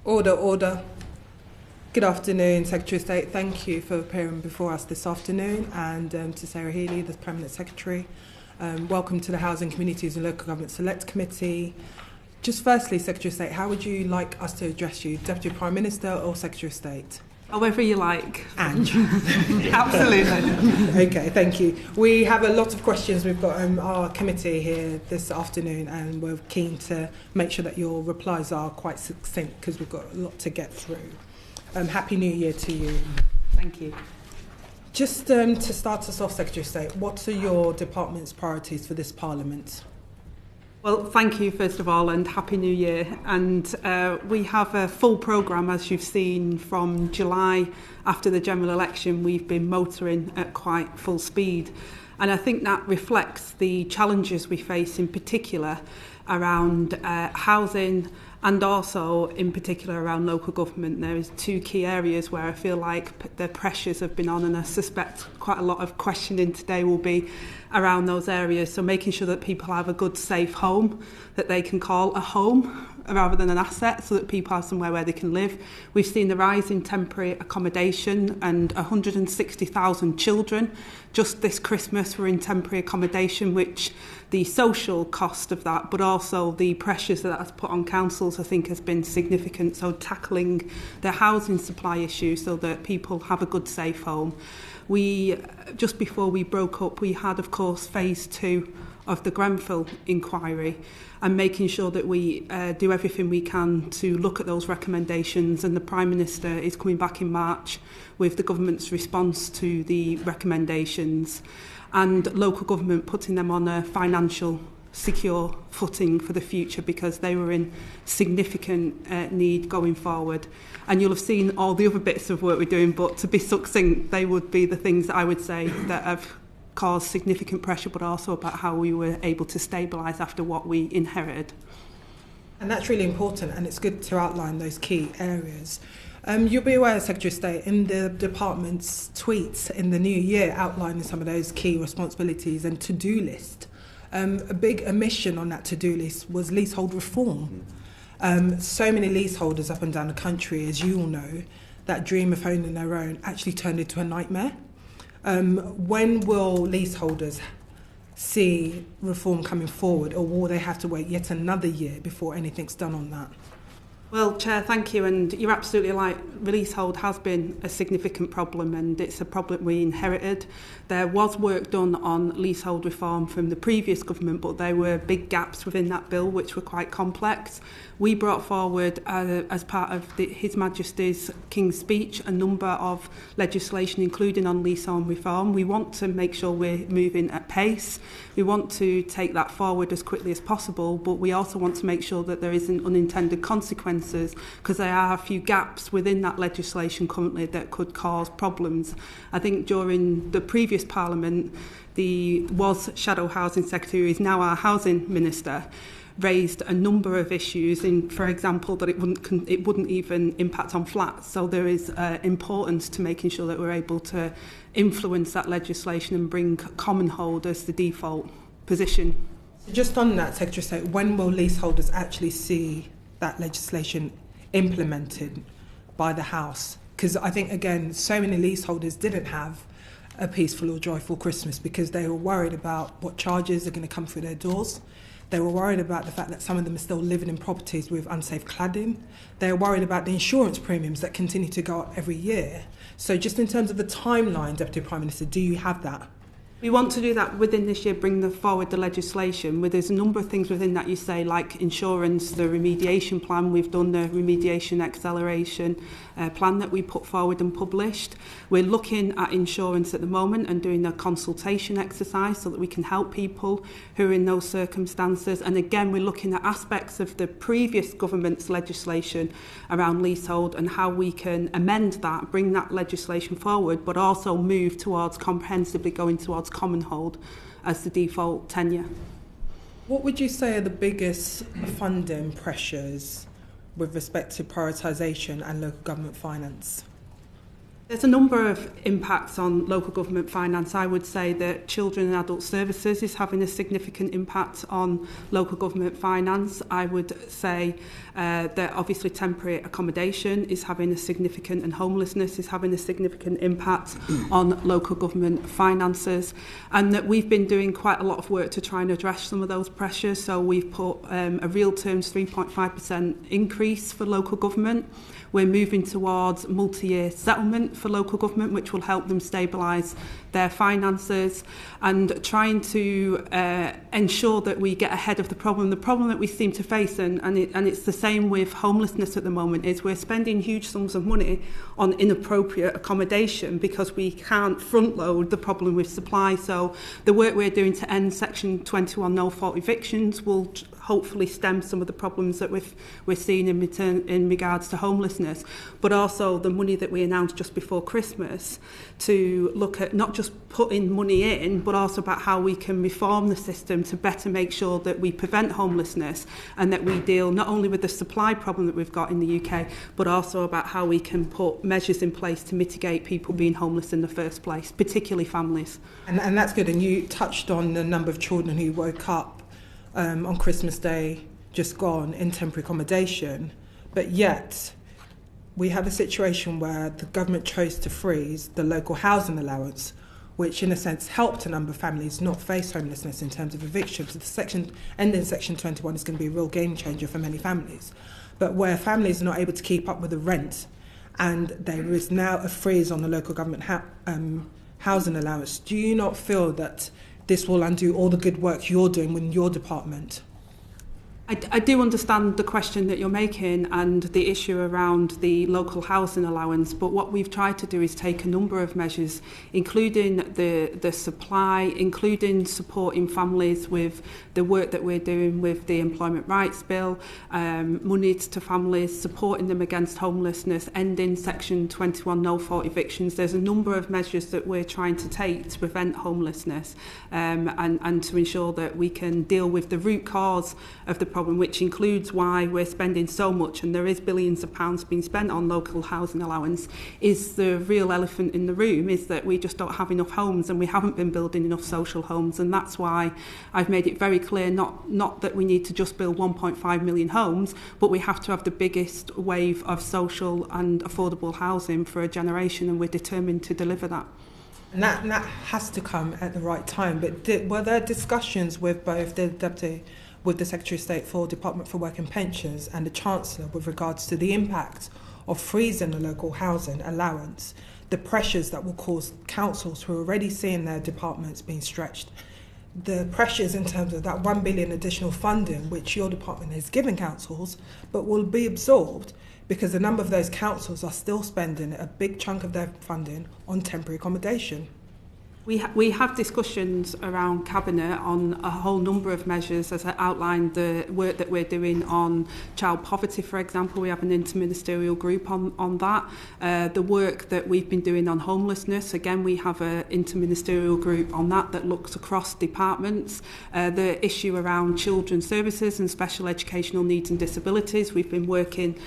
Order, order. Good afternoon, Secretary of State. Thank you for appearing before us this afternoon, and to Sarah Healey, the Permanent Secretary. Welcome to the Housing, Communities and Local Government Select Committee. Just firstly, Secretary of State, how would you like us to address you, Deputy Prime Minister or Secretary of State? However you like. And Absolutely. Okay, thank you. We have a lot of questions. We've got our committee here this afternoon, and we're keen to make sure that your replies are quite succinct because we've got a lot to get through. Happy New Year to you. Thank you. Just to start us off, Secretary of State, what are your department's priorities for this Parliament? Well, thank you, first of all, and Happy New Year. And we have a full programme, as you've seen, from July after the general election. We've been motoring at quite full speed. And I think that reflects the challenges we face, in particular, around housing and also, in particular, around local government. There is two key areas where I feel like the pressures have been on, and I suspect quite a lot of questioning today will be around those areas. So making sure that people have a good, safe home that they can call a home rather than an asset, so that people have somewhere where they can live. We've seen the rise in temporary accommodation, and 160,000 children just this Christmas were in temporary accommodation, which the social cost of that, but also the pressures that that's put on councils, I think has been significant. So tackling the housing supply issue so that people have a good, safe home. We, just before we broke up, we had, of course, phase 2 of the Grenfell inquiry, and making sure that we do everything we can to look at those recommendations. And the Prime Minister is coming back in March with the government's response to the recommendations, and local government putting them on a financial secure footing for the future, because they were in significant need going forward. And you'll have seen all the other bits of work we're doing, but to be succinct, they would be the things that I would say that have caused significant pressure, but also about how we were able to stabilise after what we inherited. And that's really important, and it's good to outline those key areas. You'll be aware, Secretary of State, in the department's tweets in the new year outlining some of those key responsibilities and to-do list. A big omission on that to-do list was leasehold reform. So many leaseholders up and down the country, as you all know, that dream of owning their own actually turned into a nightmare. When will leaseholders see reform coming forward, or will they have to wait yet another year before anything's done on that? Well, Chair, thank you, and you're absolutely right. Leasehold has been a significant problem, and it's a problem we inherited. There was work done on leasehold reform from the previous government, but there were big gaps within that bill which were quite complex. We brought forward, as part of His Majesty's King's Speech, a number of legislation, including on leasehold reform. We want to make sure we're moving at pace. We want to take that forward as quickly as possible, but we also want to make sure that there isn't unintended consequences, because there are a few gaps within that legislation currently that could cause problems. I think during the previous Parliament, the Shadow Housing Secretary, who is now our Housing Minister, raised a number of issues, in, for example, that it wouldn't even impact on flats. So there is importance to making sure that we're able to influence that legislation and bring common hold as the default position. Just on that, Secretary of State, when will leaseholders actually see that legislation implemented by the House? Because I think, again, so many leaseholders didn't have a peaceful or joyful Christmas because they were worried about what charges are going to come through their doors. They were worried about the fact that some of them are still living in properties with unsafe cladding. They were worried about the insurance premiums that continue to go up every year. So just in terms of the timeline, Deputy Prime Minister, do you have that? We want to do that within this year, bring forward the legislation. Where there's a number of things within that you say, like insurance, the remediation plan. We've done the remediation acceleration plan that we put forward and published. We're looking at insurance at the moment and doing a consultation exercise so that we can help people who are in those circumstances. And again, we're looking at aspects of the previous government's legislation around leasehold and how we can amend that, bring that legislation forward, but also move towards comprehensively going towards common hold as the default tenure. What would you say are the biggest funding pressures with respect to prioritisation and local government finance? There's a number of impacts on local government finance. I would say that children and adult services is having a significant impact on local government finance. I would say that obviously temporary accommodation is having a significant, and homelessness is having a significant impact on local government finances, and that we've been doing quite a lot of work to try and address some of those pressures. So we've put a real terms 3.5% increase for local government. We're moving towards multi-year settlement for local government, which will help them stabilise their finances, and trying to ensure that we get ahead of the problem. The problem that we seem to face, and it's the same with homelessness at the moment, is we're spending huge sums of money on inappropriate accommodation because we can't front load the problem with supply. So the work we're doing to end Section 21 no fault evictions will hopefully stem some of the problems that we're seeing in regards to homelessness, but also the money that we announced just before Christmas to look at not just putting money in, but also about how we can reform the system to better make sure that we prevent homelessness and that we deal not only with the supply problem that we've got in the UK, but also about how we can put measures in place to mitigate people being homeless in the first place, particularly families. And that's good. And you touched on the number of children who woke up on Christmas Day just gone in temporary accommodation, but yet we have a situation where the government chose to freeze the local housing allowance, which in a sense helped a number of families not face homelessness in terms of evictions. The ending Section 21 is going to be a real game changer for many families, but where families are not able to keep up with the rent and there is now a freeze on the local government housing allowance, do you not feel that this will undo all the good work you're doing within your department? I do understand the question that you're making and the issue around the local housing allowance, but what we've tried to do is take a number of measures, including the supply, including supporting families with the work that we're doing with the Employment Rights Bill, money to families, supporting them against homelessness, ending Section 21 no fault evictions. There's a number of measures that we're trying to take to prevent homelessness and to ensure that we can deal with the root cause of the problem, which includes why we're spending so much, and there is billions of pounds being spent on local housing allowance. Is the real elephant in the room is that we just don't have enough homes, and we haven't been building enough social homes, and that's why I've made it very clear not that we need to just build 1.5 million homes, but we have to have the biggest wave of social and affordable housing for a generation, and we're determined to deliver that. And that has to come at the right time. But were there discussions with both the Secretary of State for Department for Work and Pensions and the Chancellor with regards to the impact of freezing the local housing allowance, the pressures that will cause councils who are already seeing their departments being stretched, the pressures in terms of that 1 billion additional funding which your department has given councils but will be absorbed because a number of those councils are still spending a big chunk of their funding on temporary accommodation? We have discussions around Cabinet on a whole number of measures, as I outlined the work that we're doing on child poverty, for example. We have an interministerial group on that. The work that we've been doing on homelessness, again, we have an interministerial group on that looks across departments. The issue around children's services and special educational needs and disabilities, we've been working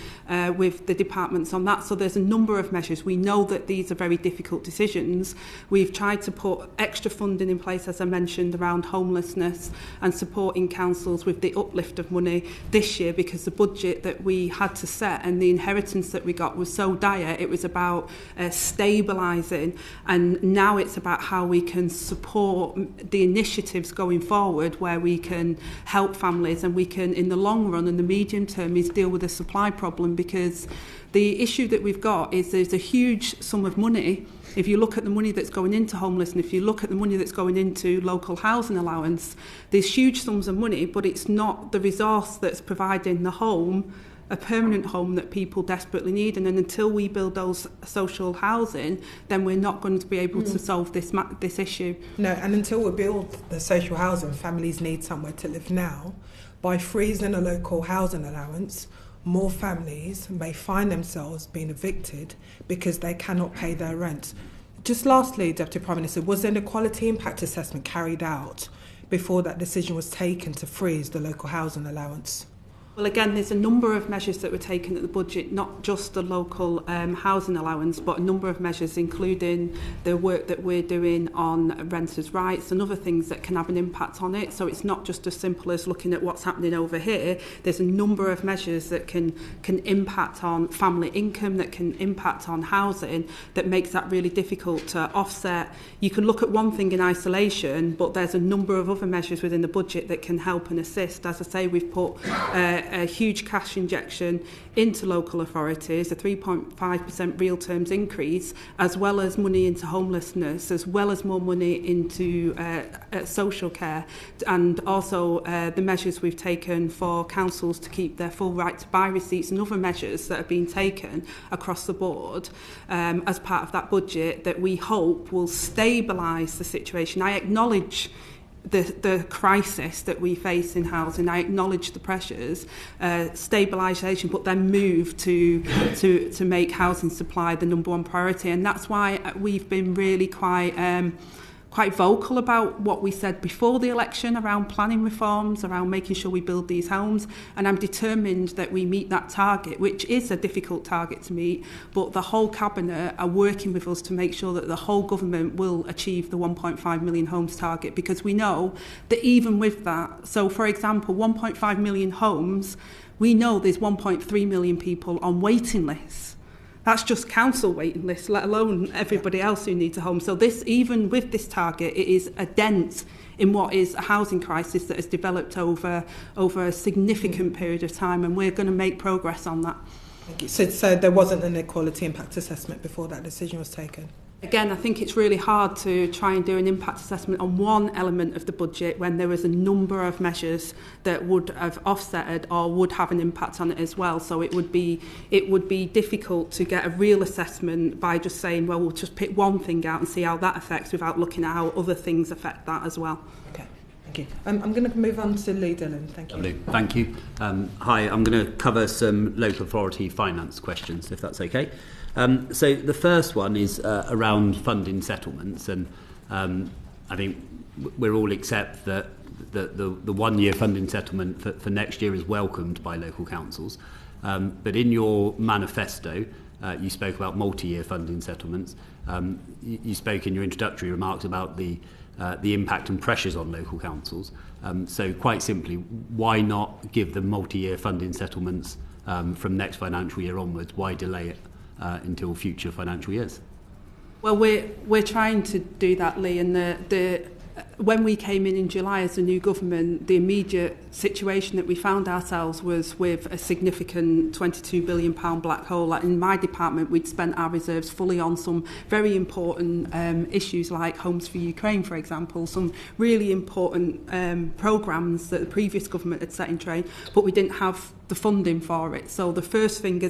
with the departments on that. So there's a number of measures. We know that these are very difficult decisions. We've tried to put extra funding in place, as I mentioned, around homelessness and supporting councils with the uplift of money this year, because the budget that we had to set and the inheritance that we got was so dire. It was about stabilising, and now it's about how we can support the initiatives going forward where we can help families, and we can, in the long run and the medium term, is deal with the supply problem, because the issue that we've got is there's a huge sum of money. If you look at the money that's going into homelessness, if you look at the money that's going into local housing allowance, there's huge sums of money, but it's not the resource that's providing the home, a permanent home that people desperately need. And then until we build those social housing, then we're not going to be able to solve this issue. No, and until we build the social housing, families need somewhere to live now. By freezing a local housing allowance, more families may find themselves being evicted because they cannot pay their rent. Just lastly, Deputy Prime Minister, was there an equality impact assessment carried out before that decision was taken to freeze the local housing allowance? Well, again, there's a number of measures that were taken at the budget, not just the local housing allowance, but a number of measures, including the work that we're doing on renters' rights and other things that can have an impact on it. So it's not just as simple as looking at what's happening over here. There's a number of measures that can impact on family income, that can impact on housing, that makes that really difficult to offset. You can look at one thing in isolation, but there's a number of other measures within the budget that can help and assist. As I say, we've put a huge cash injection into local authorities, a 3.5% real terms increase, as well as money into homelessness, as well as more money into social care, and also the measures we've taken for councils to keep their full right to buy receipts and other measures that have been taken across the board as part of that budget that we hope will stabilise the situation. I acknowledge the crisis that we face in housing. I acknowledge the pressures, stabilisation, but then move to make housing supply the number one priority. And that's why we've been really quite vocal about what we said before the election around planning reforms, around making sure we build these homes. And I'm determined that we meet that target, which is a difficult target to meet, but the whole cabinet are working with us to make sure that the whole government will achieve the 1.5 million homes target, because we know that even with that, so for example, 1.5 million homes, we know there's 1.3 million people on waiting lists. That's just council waiting lists, let alone everybody else who needs a home. So this, even with this target, it is a dent in what is a housing crisis that has developed over a significant period of time, and we're going to make progress on that. Thank you. So there wasn't an equality impact assessment before that decision was taken? Again, I think it's really hard to try and do an impact assessment on one element of the budget when there was a number of measures that would have offsetted or would have an impact on it as well. So it would be difficult to get a real assessment by just saying, well, we'll just pick one thing out and see how that affects without looking at how other things affect that as well. Okay, thank you. I'm going to move on to Lee Dillon. Thank you. Lovely. Thank you. Hi, I'm going to cover some local authority finance questions, if that's okay. So the first one is around funding settlements, and I think we're all accept that the 1 year funding settlement for next year is welcomed by local councils. But in your manifesto, you spoke about multi-year funding settlements. You spoke in your introductory remarks about the impact and pressures on local councils. So quite simply, why not give them multi-year funding settlements from next financial year onwards? Why delay it until future financial years? Well, we're trying to do that, Lee, and when we came in July as a new government, the immediate situation that we found ourselves was with a significant £22 billion black hole. In my department, we'd spent our reserves fully on some very important issues like Homes for Ukraine, for example, some really important programmes that the previous government had set in train, but we didn't have the funding for it. So the first thing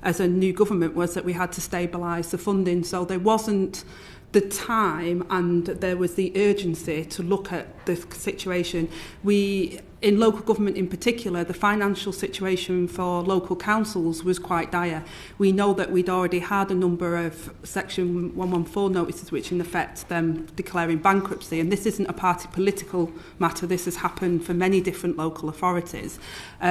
as a new government was that we had to stabilise the funding. So there wasn't the time and there was the urgency to look at the situation. In local government in particular, the financial situation for local councils was quite dire. We know that we'd already had a number of Section 114 notices which in effect them declaring bankruptcy, and this isn't a party political matter. This has happened for many different local authorities.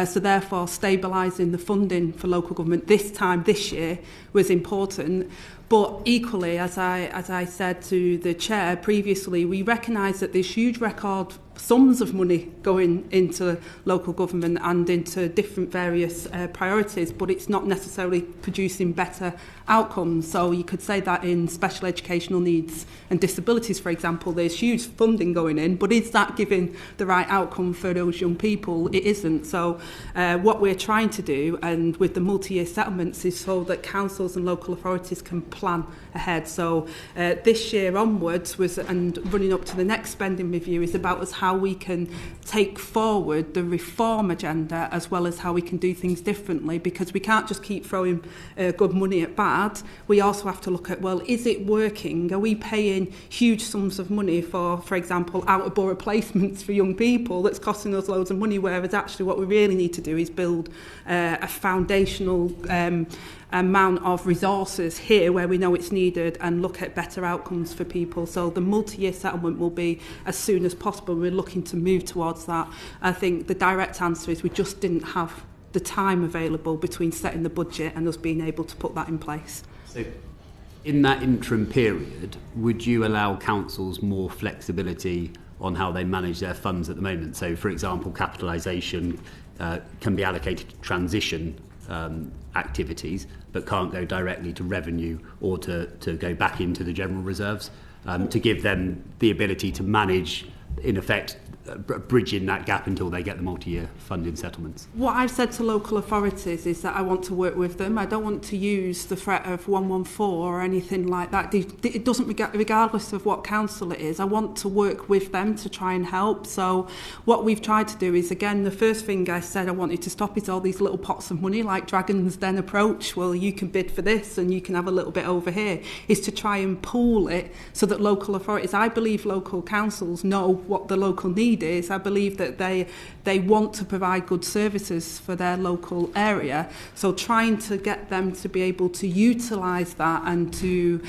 So therefore, stabilising the funding for local government this year was important. But equally, as I said to the chair previously, we recognise that there's huge record sums of money going into local government and into different various priorities, but it's not necessarily producing better outcomes. So you could say that in special educational needs and disabilities, for example, there's huge funding going in, but is that giving the right outcome for those young people? It isn't. So what we're trying to do, and with the multi-year settlements, is so that councils and local authorities can plan ahead. So this year onwards and running up to the next spending review is about us how we can take forward the reform agenda as well as how we can do things differently, because we can't just keep throwing good money at bad. We also have to look at, well, is it working? Are we paying huge sums of money for example, out-of-borough placements for young people that's costing us loads of money, whereas actually what we really need to do is build a foundational amount of resources here where we know it's needed and look at better outcomes for people. So the multi-year settlement will be as soon as possible. We're looking to move towards that. I think the direct answer is we just didn't have the time available between setting the budget and us being able to put that in place. So in that interim period, would you allow councils more flexibility on how they manage their funds at the moment? So, for example, capitalisation can be allocated to transition activities, but can't go directly to revenue or to go back into the general reserves, to give them the ability to manage, in effect, bridging that gap until they get the multi-year funding settlements. What I've said to local authorities is that I want to work with them. I don't want to use the threat of 114 or anything like that. It doesn't, regardless of what council it is, I want to work with them to try and help. So what we've tried to do is, again, the first thing I said I wanted to stop is all these little pots of money like Dragon's Den approach. Well, you can bid for this and you can have a little bit over here, is to try and pool it so that local authorities, I believe local councils know what the local need is. I believe that they want to provide good services for their local area, so trying to get them to be able to utilise that and to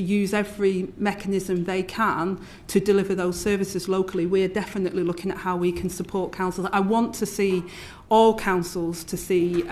use every mechanism they can to deliver those services locally. We're definitely looking at how we can support councils. I want to see all councils to see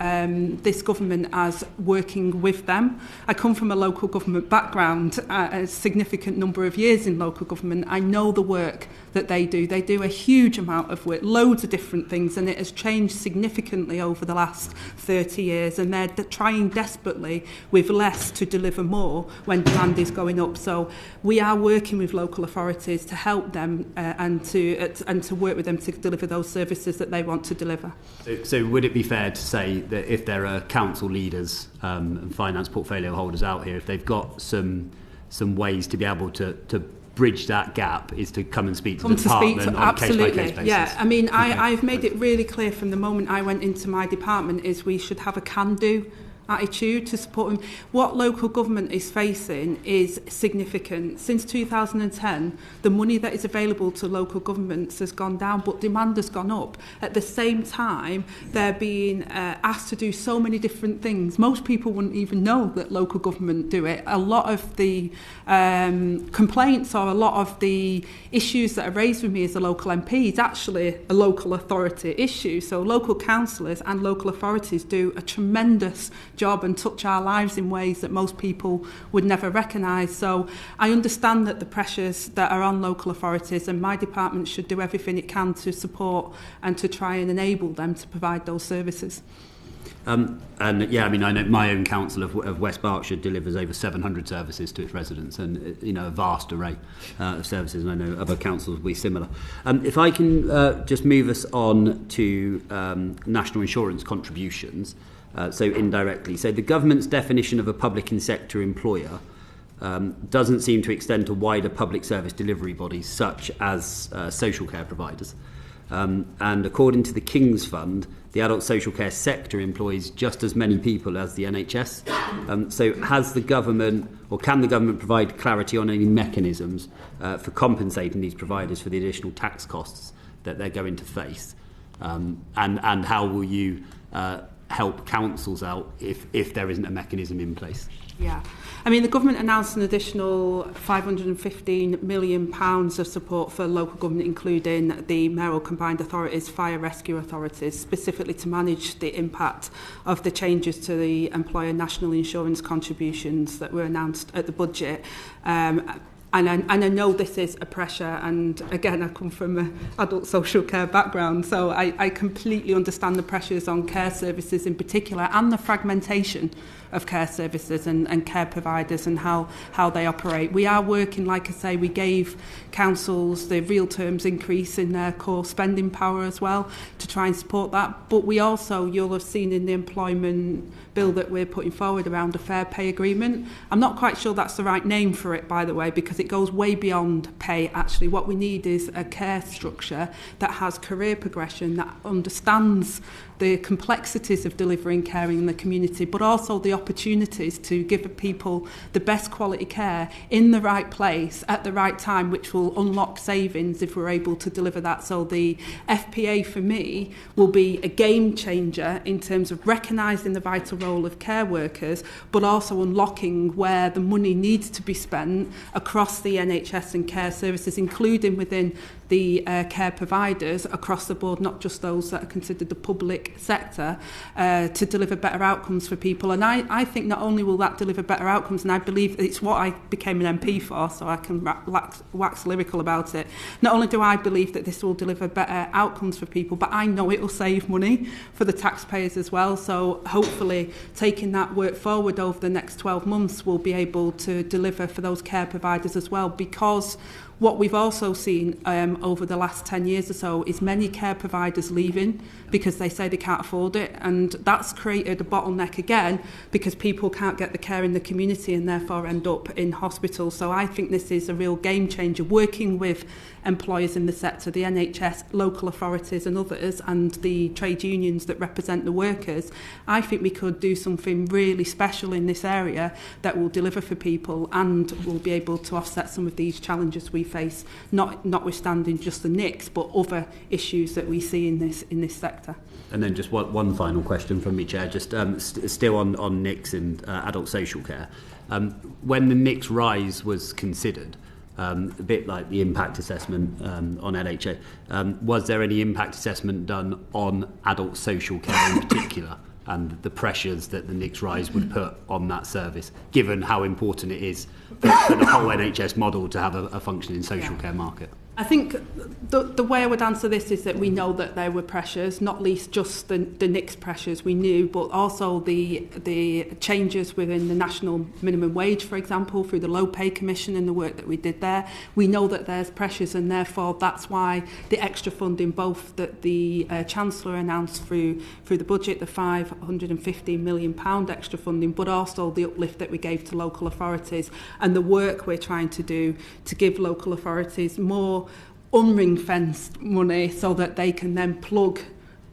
this government as working with them. I come from a local government background, a significant number of years in local government. I know the work that they do. They do a huge amount of work, loads of different things, and it has changed significantly over the last 30 years, and they're trying desperately with less to deliver more when demand is going up. So we are working with local authorities to help them and to work with them to deliver those services that they want to deliver. So would it be fair to say that if there are council leaders and finance portfolio holders out here, if they've got some ways to be able to bridge that gap, is to come and speak to the department on a case-by-case basis? Yeah, I mean, I've made it really clear from the moment I went into my department is we should have a can-do attitude to support them. What local government is facing is significant. Since 2010, the money that is available to local governments has gone down, but demand has gone up. At the same time, they're being asked to do so many different things. Most people wouldn't even know that local government do it. A lot of the complaints or a lot of the issues that are raised with me as a local MP is actually a local authority issue. So local councillors and local authorities do a tremendous job and touch our lives in ways that most people would never recognise. So I understand that the pressures that are on local authorities, and my department should do everything it can to support and to try and enable them to provide those services. And yeah, I mean, I know my own council of West Berkshire delivers over 700 services to its residents, and a vast array of services. And I know other councils will be similar. If I can just move us on to national insurance contributions, so indirectly. So the government's definition of a public and sector employer doesn't seem to extend to wider public service delivery bodies such as social care providers. And according to the King's Fund, the adult social care sector employs just as many people as the NHS. So has the government, or can the government provide clarity on any mechanisms for compensating these providers for the additional tax costs that they're going to face? And how will you help councils out if there isn't a mechanism in place? Yeah, I mean, the government announced an additional £515 million of support for local government, including the mayoral combined authorities, fire rescue authorities, specifically to manage the impact of the changes to the employer national insurance contributions that were announced at the budget. And I know this is a pressure, and again, I come from an adult social care background, so I completely understand the pressures on care services in particular, and the fragmentation of care services and care providers and how they operate. We are working, like I say, we gave councils the real terms increase in their core spending power as well to try and support that. But we also, you'll have seen in the employment bill that we're putting forward around a fair pay agreement. I'm not quite sure that's the right name for it, by the way, because it goes way beyond pay. Actually, what we need is a care structure that has career progression, that understands the complexities of delivering care in the community, but also the opportunities to give people the best quality care in the right place at the right time, which will unlock savings if we're able to deliver that. So the FPA for me will be a game changer in terms of recognising the vital role of care workers, but also unlocking where the money needs to be spent across the NHS and care services, including within the care providers across the board, not just those that are considered the public public sector to deliver better outcomes for people. And I think not only will that deliver better outcomes, and I believe it's what I became an MP for, so I can wax lyrical about it. Not only do I believe that this will deliver better outcomes for people, but I know it will save money for the taxpayers as well. So hopefully taking that work forward over the next 12 months will be able to deliver for those care providers as well, because what we've also seen over the last 10 years or so is many care providers leaving because they say they can't afford it, and that's created a bottleneck again because people can't get the care in the community and therefore end up in hospital. So I think this is a real game changer, working with employers in the sector, the NHS, local authorities and others, and the trade unions that represent the workers. I think we could do something really special in this area that will deliver for people and will be able to offset some of these challenges we face, notwithstanding just the NICs, but other issues that we see in this sector. And then just one final question from me, Chair, just still on NICs and adult social care. When the NICs rise was considered, a bit like the impact assessment on LHA, was there any impact assessment done on adult social care in particular and the pressures that the NICs rise would put on that service, given how important it is for the whole NHS model to have a functioning social care market? I think the way I would answer this is that we know that there were pressures, not least just the NICs pressures we knew, but also the changes within the national minimum wage, for example, through the Low Pay Commission and the work that we did there. We know that there's pressures, and therefore that's why the extra funding, both that the Chancellor announced through the budget, the £550 million extra funding, but also the uplift that we gave to local authorities and the work we're trying to do to give local authorities more unring-fenced money so that they can then plug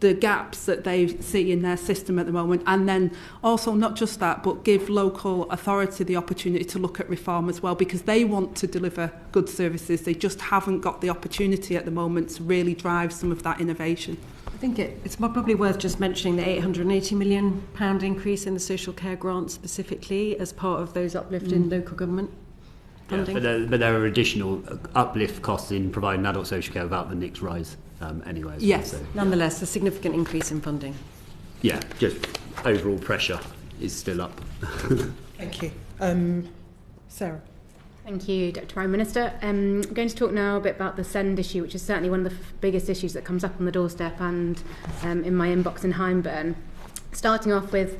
the gaps that they see in their system at the moment, and then also not just that, but give local authority the opportunity to look at reform as well, because they want to deliver good services. They just haven't got the opportunity at the moment to really drive some of that innovation. I think it's probably worth just mentioning the £880 million increase in the social care grant specifically as part of those uplift in local government. Yeah, but there are additional uplift costs in providing adult social care without the NICs rise anyway. Yes, well, so. Nonetheless, a significant increase in funding. Yeah, just overall pressure is still up. Thank you. Sarah. Thank you, Deputy Prime Minister. I'm going to talk now a bit about the SEND issue, which is certainly one of the biggest issues that comes up on the doorstep and in my inbox in Hyndburn. Starting off with,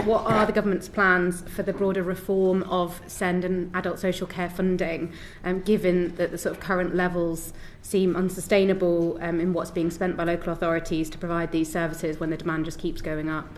what are the government's plans for the broader reform of SEND and adult social care funding, given that the sort of current levels seem unsustainable in what's being spent by local authorities to provide these services when the demand just keeps going up?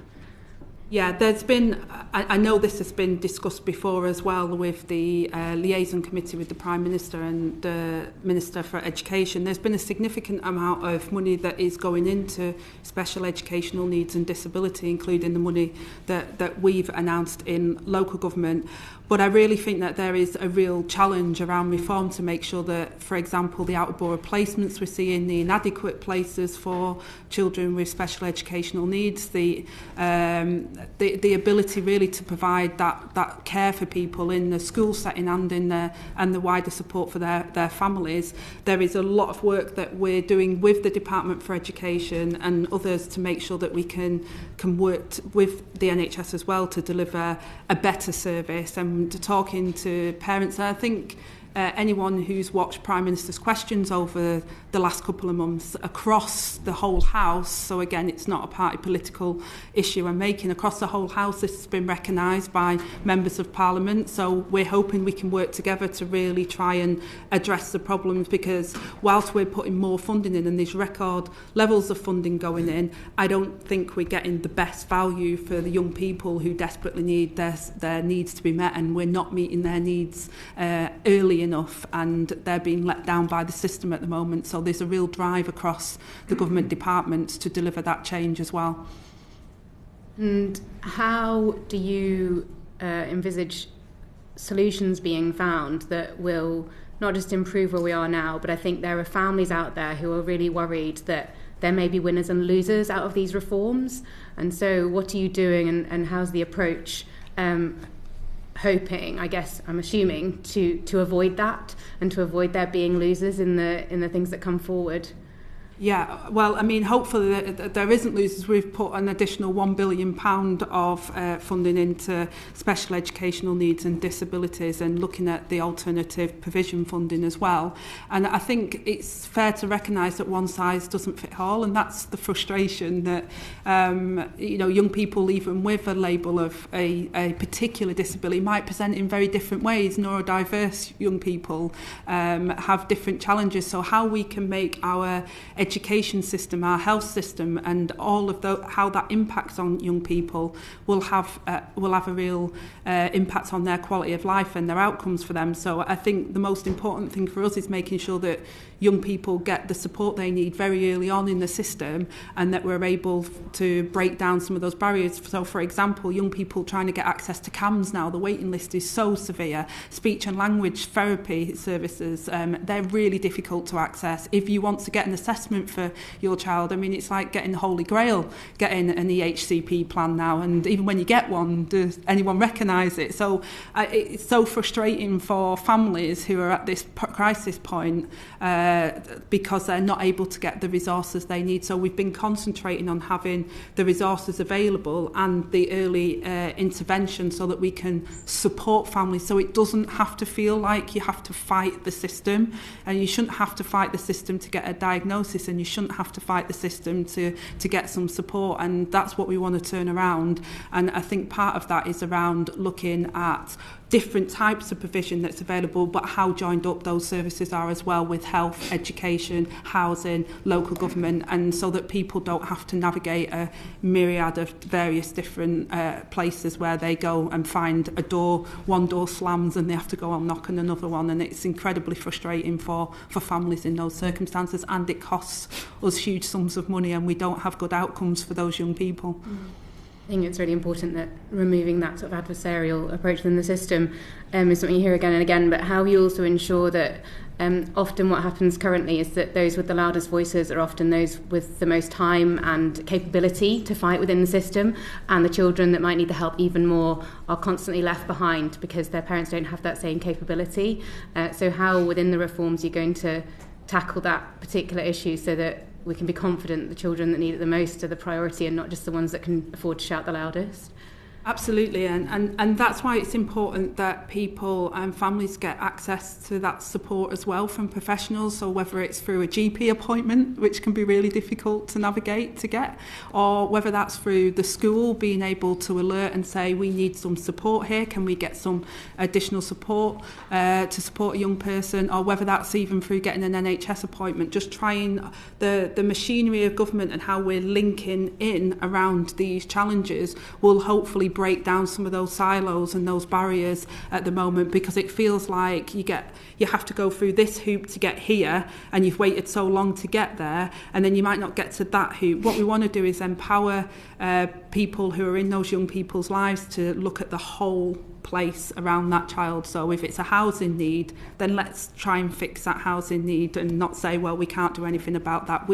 Yeah, there's been, I know this has been discussed before as well with the liaison committee with the Prime Minister and the Minister for Education. There's been a significant amount of money that is going into special educational needs and disability, including the money that we've announced in local government. But I really think that there is a real challenge around reform to make sure that, for example, the out-of-borough placements we're seeing, the inadequate places for children with special educational needs, the ability really to provide that care for people in the school setting and in the wider support for their families. There is a lot of work that we're doing with the Department for Education and others to make sure that we can work with the NHS as well to deliver a better service and to talking to parents. And I think anyone who's watched Prime Minister's questions over the last couple of months across the whole House, so again it's not a party political issue I'm making, across the whole House this has been recognised by members of Parliament, so we're hoping we can work together to really try and address the problems, because whilst we're putting more funding in and there's record levels of funding going in, I don't think we're getting the best value for the young people who desperately need their needs to be met, and we're not meeting their needs early enough, and they're being let down by the system at the moment. So there's a real drive across the government departments to deliver that change as well. And how do you envisage solutions being found that will not just improve where we are now, but I think there are families out there who are really worried that there may be winners and losers out of these reforms. And so what are you doing, and how's the approach hoping, I guess, I'm assuming, to avoid that and to avoid there being losers in the things that come forward? Yeah, well, I mean, hopefully there isn't losers. We've put an additional £1 billion of funding into special educational needs and disabilities, and looking at the alternative provision funding as well. And I think it's fair to recognise that one size doesn't fit all, and that's the frustration that young people, even with a label of a particular disability, might present in very different ways. Neurodiverse young people have different challenges. So how we can make our education system, our health system, and all of how that impacts on young people will have a real impact on their quality of life and their outcomes for them. So I think the most important thing for us is making sure that young people get the support they need very early on in the system, and that we're able to break down some of those barriers. So, for example, young people trying to get access to CAMS now, the waiting list is so severe. Speech and language therapy services, they're really difficult to access. If you want to get an assessment for your child, I mean, it's like getting the Holy Grail, getting an EHCP plan now, and even when you get one, does anyone recognise it? So it's so frustrating for families who are at this crisis point because they're not able to get the resources they need. So we've been concentrating on having the resources available and the early intervention so that we can support families, so it doesn't have to feel like you have to fight the system, and you shouldn't have to fight the system to get a diagnosis, and you shouldn't have to fight the system to get some support. And that's what we want to turn around. And I think part of that is around looking at different types of provision that's available, but how joined up those services are as well with health, education, housing, local government, and so that people don't have to navigate a myriad of various different places where they go and find a door, one door slams and they have to go and knock on another one, and it's incredibly frustrating for families in those circumstances, and it costs us huge sums of money, and we don't have good outcomes for those young people. I think it's really important that removing that sort of adversarial approach within the system is something you hear again and again, but how you also ensure that often what happens currently is that those with the loudest voices are often those with the most time and capability to fight within the system, and the children that might need the help even more are constantly left behind because their parents don't have that same capability. So how within the reforms you're going to tackle that particular issue so that we can be confident the children that need it the most are the priority and not just the ones that can afford to shout the loudest? Absolutely, and that's why it's important that people and families get access to that support as well from professionals. So whether it's through a GP appointment, which can be really difficult to navigate to get, or whether that's through the school being able to alert and say we need some support here, can we get some additional support to support a young person, or whether that's even through getting an NHS appointment, just trying the machinery of government and how we're linking in around these challenges will hopefully break down some of those silos and those barriers at the moment, because it feels like you have to go through this hoop to get here, and you've waited so long to get there, and then you might not get to that hoop. What we want to do is empower people who are in those young people's lives to look at the whole place around that child. So if it's a housing need, then let's try and fix that housing need and not say, well, we can't do anything about that,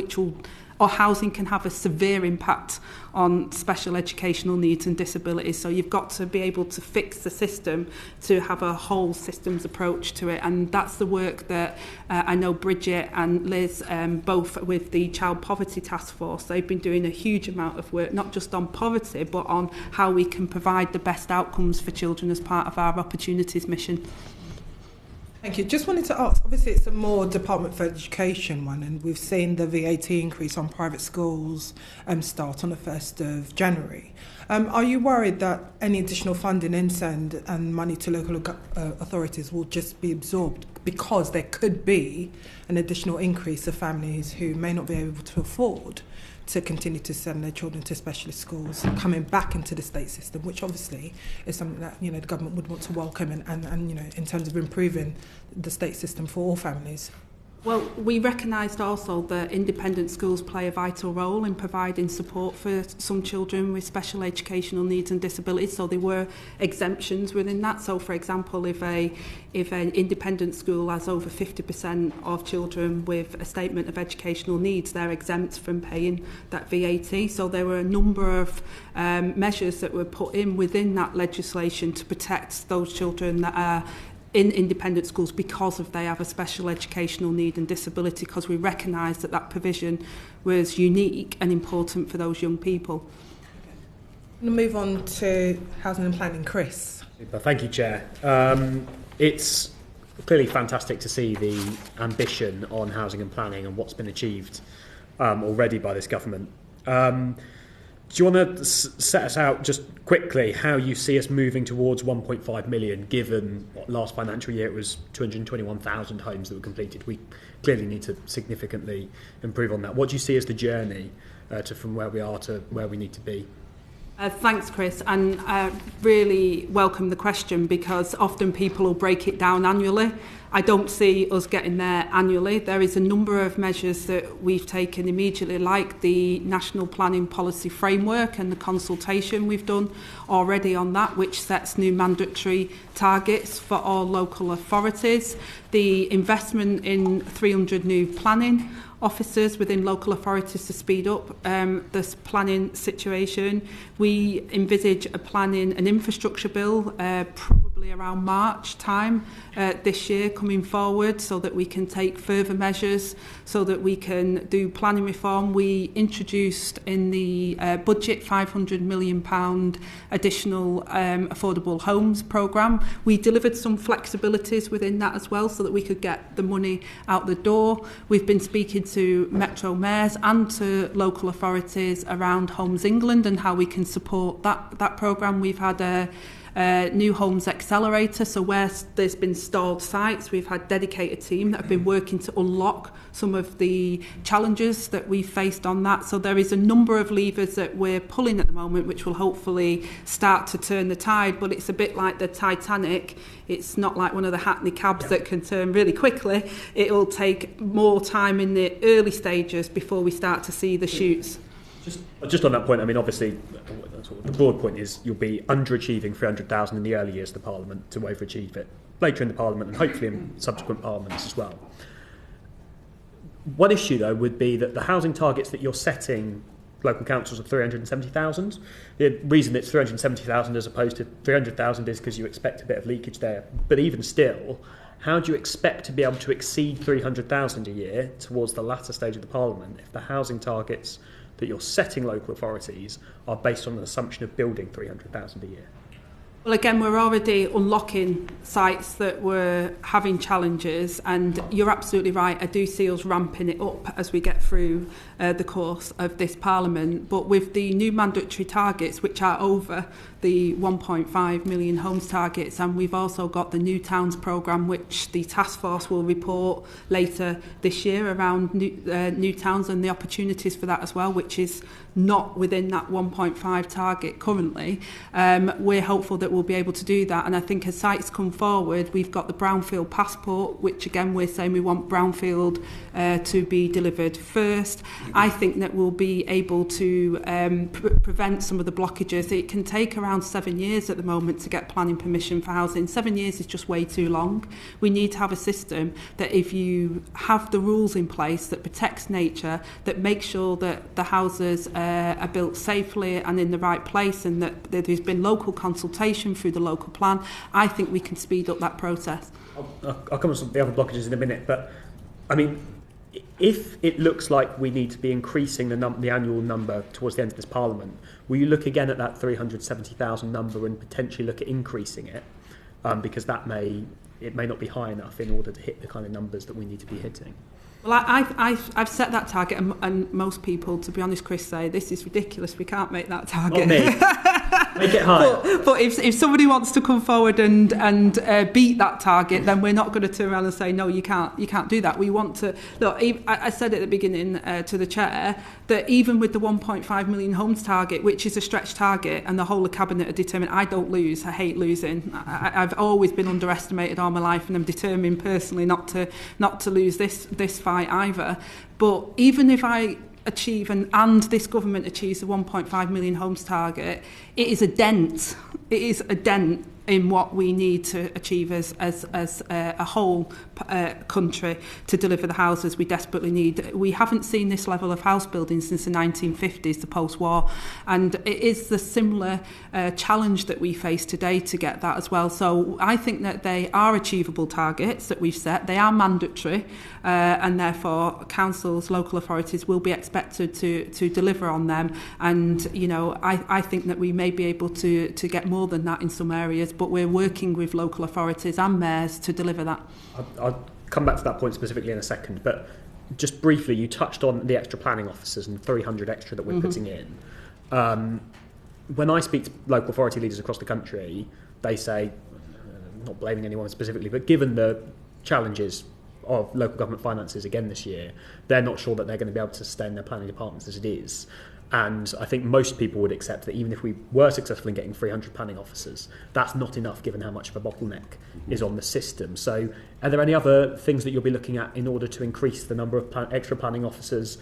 or housing can have a severe impact on special educational needs and disabilities. So you've got to be able to fix the system to have a whole systems approach to it. And that's the work that I know Bridget and Liz, both with the Child Poverty Task Force, they've been doing a huge amount of work, not just on poverty, but on how we can provide the best outcomes for children as part of our Opportunities mission. Thank you. Just wanted to ask, obviously it's a more Department for Education one, and we've seen the VAT increase on private schools start on the 1st of January. Are you worried that any additional funding in SEND and money to local authorities will just be absorbed because there could be an additional increase of families who may not be able to afford to continue to send their children to specialist schools coming back into the state system, which obviously is something that the government would want to welcome and in terms of improving the state system for all families? Well, we recognised also that independent schools play a vital role in providing support for some children with special educational needs and disabilities, so there were exemptions within that. So, for example, if an independent school has over 50% of children with a statement of educational needs, they're exempt from paying that VAT. So there were a number of measures that were put in within that legislation to protect those children that are in independent schools because of they have a special educational need and disability, because we recognise that that provision was unique and important for those young people. I'm going to move on to housing and planning. Chris. Super. Thank you, Chair. It's clearly fantastic to see the ambition on housing and planning and what's been achieved already by this government. Do you want to set us out just quickly how you see us moving towards 1.5 million, given what last financial year it was 221,000 homes that were completed? We clearly need to significantly improve on that. What do you see as the journey from where we are to where we need to be? Thanks, Chris, and I really welcome the question, because often people will break it down annually. I don't see us getting there annually. There is a number of measures that we've taken immediately, like the National Planning Policy Framework and the consultation we've done already on that, which sets new mandatory targets for all local authorities. The investment in 300 new planning officers within local authorities to speed up this planning situation. We envisage an infrastructure bill probably around March time this year coming forward, so that we can take further measures, so that we can do planning reform. We introduced in the budget £500 million additional affordable homes programme. We delivered some flexibilities within that as well, so that we could get the money out the door. We've been speaking to Metro mayors and to local authorities around Homes England and how we can support that programme. We've had a new homes accelerator, so where there's been stalled sites, we've had dedicated team that have been working to unlock some of the challenges that we've faced on that. So there is a number of levers that we're pulling at the moment, which will hopefully start to turn the tide. But it's a bit like the Titanic. It's not like one of the Hackney cabs that can turn really quickly. It will take more time in the early stages before we start to see the shoots. Just on that point, I mean, obviously, the broad point is you'll be underachieving 300,000 in the early years of the Parliament to overachieve it later in the Parliament and hopefully in subsequent Parliaments as well. One issue, though, would be that the housing targets that you're setting local councils are 370,000. The reason it's 370,000 as opposed to 300,000 is because you expect a bit of leakage there. But even still, how do you expect to be able to exceed 300,000 a year towards the latter stage of the Parliament if the housing targets that you're setting local authorities are based on an assumption of building 300,000 a year? Well, again, we're already unlocking sites that were having challenges, and you're absolutely right. I do see us ramping it up as we get through the course of this Parliament. But with the new mandatory targets, which are over the 1.5 million homes targets, and we've also got the New Towns programme, which the task force will report later this year around new towns and the opportunities for that as well, which is not within that 1.5 target currently. We're hopeful that we'll be able to do that, and I think as sites come forward, we've got the brownfield passport, which again we're saying we want brownfield to be delivered first. I think that we'll be able to prevent some of the blockages. It can take around 7 years at the moment to get planning permission for housing. 7 years is just way too long. We need to have a system that if you have the rules in place that protects nature, that makes sure that the houses are built safely and in the right place, and that there's been local consultation through the local plan, I think we can speed up that process. I'll come on some of the other blockages in a minute, but I mean, if it looks like we need to be increasing the annual number towards the end of this Parliament, will you look again at that 370,000 number and potentially look at increasing it? Because it may not be high enough in order to hit the kind of numbers that we need to be hitting. Well, I've set that target, and most people, to be honest, Chris, say this is ridiculous. We can't make that target. Make it higher. But if somebody wants to come forward and beat that target, then we're not going to turn around and say no, you can't do that. We want to look. I said at the beginning to the chair that even with the 1.5 million homes target, which is a stretch target, and the whole of cabinet are determined, I don't lose. I hate losing. I've always been underestimated all my life, and I'm determined personally not to lose this fight either. But even if I achieve and this government achieves the 1.5 million homes target, it is a dent in what we need to achieve as a whole country to deliver the houses we desperately need. We haven't seen this level of house building since the 1950s, the post-war, and it is the similar challenge that we face today to get that as well. So I think that they are achievable targets that we've set. They are mandatory, and therefore councils, local authorities will be expected to deliver on them. And I think that we may be able to get more than that in some areas, but we're working with local authorities and mayors to deliver that. I'll come back to that point specifically in a second, but just briefly, you touched on the extra planning officers and 300 extra that we're putting in. When I speak to local authority leaders across the country, they say, not blaming anyone specifically, but given the challenges of local government finances again this year, they're not sure that they're going to be able to sustain their planning departments as it is. And I think most people would accept that even if we were successful in getting 300 planning officers, that's not enough given how much of a bottleneck is on the system. So are there any other things that you'll be looking at in order to increase the number of extra planning officers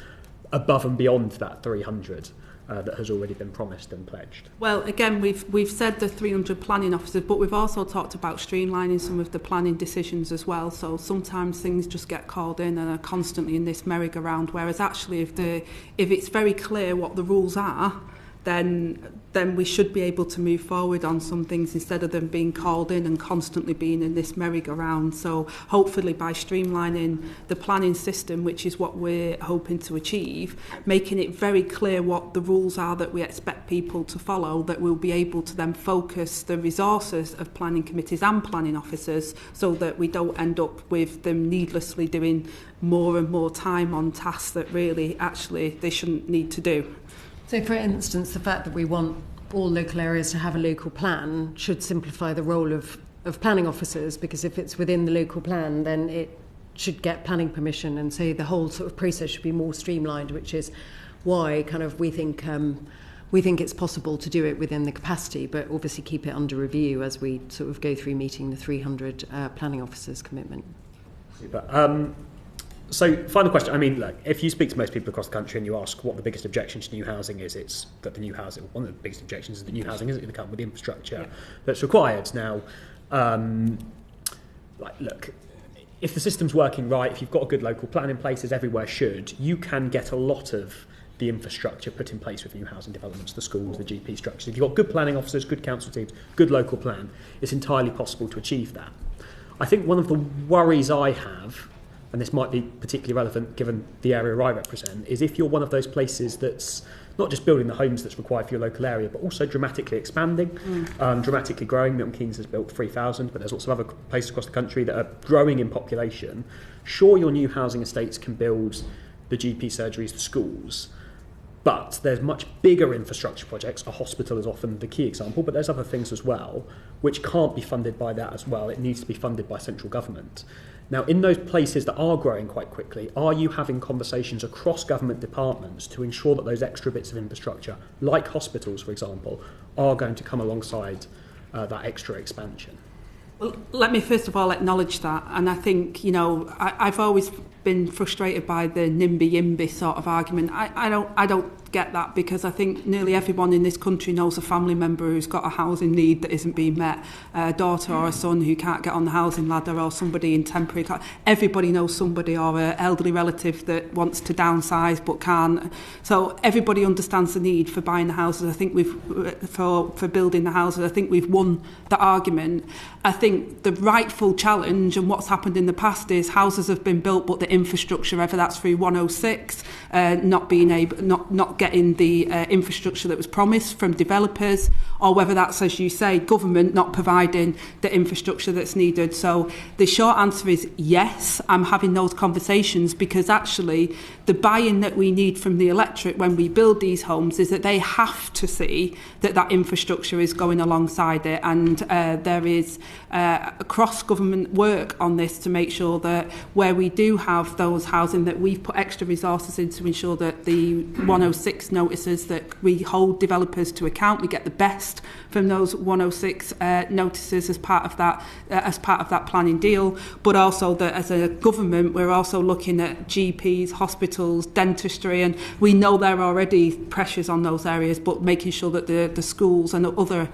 above and beyond that 300 that has already been promised and pledged? Well, again, we've said the 300 planning officers, but we've also talked about streamlining some of the planning decisions as well. So sometimes things just get called in and are constantly in this merry-go-round, whereas actually if it's very clear what the rules are, then we should be able to move forward on some things instead of them being called in and constantly being in this merry-go-round. So hopefully by streamlining the planning system, which is what we're hoping to achieve, making it very clear what the rules are that we expect people to follow, that we'll be able to then focus the resources of planning committees and planning officers so that we don't end up with them needlessly doing more and more time on tasks that really actually they shouldn't need to do. So, for instance, the fact that we want all local areas to have a local plan should simplify the role of planning officers, because if it's within the local plan, then it should get planning permission, and so the whole sort of process should be more streamlined, which is why kind of we think it's possible to do it within the capacity, but obviously keep it under review as we sort of go through meeting the 300 planning officers commitment. Super. So, final question. I mean, look, if you speak to most people across the country and you ask what the biggest objection to new housing is, it's that the new housing, one of the biggest objections is that new housing isn't going to come with the infrastructure that's required. Now, look, if the system's working right, if you've got a good local plan in place, as everywhere should, you can get a lot of the infrastructure put in place with new housing developments, the schools, the GP structures. If you've got good planning officers, good council teams, good local plan, it's entirely possible to achieve that. I think one of the worries I have, and this might be particularly relevant given the area I represent, is if you're one of those places that's not just building the homes that's required for your local area, but also dramatically expanding, dramatically growing. Milton Keynes has built 3,000, but there's lots of other places across the country that are growing in population. Sure, your new housing estates can build the GP surgeries, the schools, but there's much bigger infrastructure projects. A hospital is often the key example, but there's other things as well, which can't be funded by that as well. It needs to be funded by central government. Now, in those places that are growing quite quickly, are you having conversations across government departments to ensure that those extra bits of infrastructure, like hospitals, for example, are going to come alongside that extra expansion? Well, let me first of all acknowledge that. And I think, I've always been frustrated by the NIMBY-YIMBY sort of argument. I don't get that, because I think nearly everyone in this country knows a family member who's got a housing need that isn't being met, a daughter or a son who can't get on the housing ladder, or somebody in temporary. Everybody knows somebody, or an elderly relative that wants to downsize but can't. So everybody understands the need for buying the houses. I think for building the houses, I think we've won the argument. I think the rightful challenge and what's happened in the past is houses have been built, but the infrastructure, whether that's through 106, not getting the infrastructure that was promised from developers, or whether that's, as you say, government not providing the infrastructure that's needed. So the short answer is yes, I'm having those conversations, because actually the buy-in that we need from the electorate when we build these homes is that they have to see that infrastructure is going alongside it, and there is cross-government work on this to make sure that where we do have those housing, that we've put extra resources in to ensure that the 106 notices, that we hold developers to account, we get the best divest from those 106 notices as part of that planning deal, but also that as a government we're also looking at GPs, hospitals, dentistry, and we know there are already pressures on those areas, but making sure that the schools and other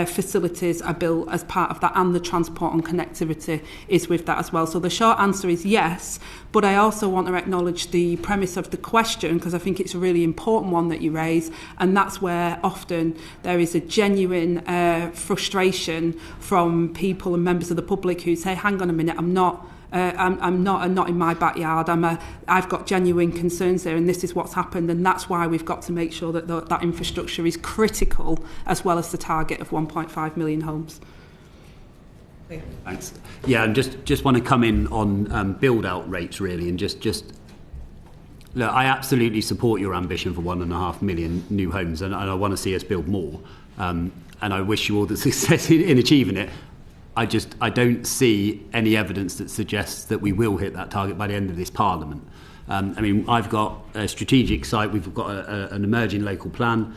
facilities are built as part of that, and the transport and connectivity is with that as well. So the short answer is yes, but I also want to acknowledge the premise of the question, because I think it's a really important one that you raise, and that's where often there is a genuine frustration from people and members of the public who say, hang on a minute, I'm not in my backyard. I've got genuine concerns there, and this is what's happened, and that's why we've got to make sure that that infrastructure is critical, as well as the target of 1.5 million homes. Thanks. Yeah, and just want to come in on build-out rates, really, and just look, I absolutely support your ambition for 1.5 million new homes, and I want to see us build more, and I wish you all the success in achieving it. I don't see any evidence that suggests that we will hit that target by the end of this Parliament. I mean, I've got a strategic site, we've got an emerging local plan.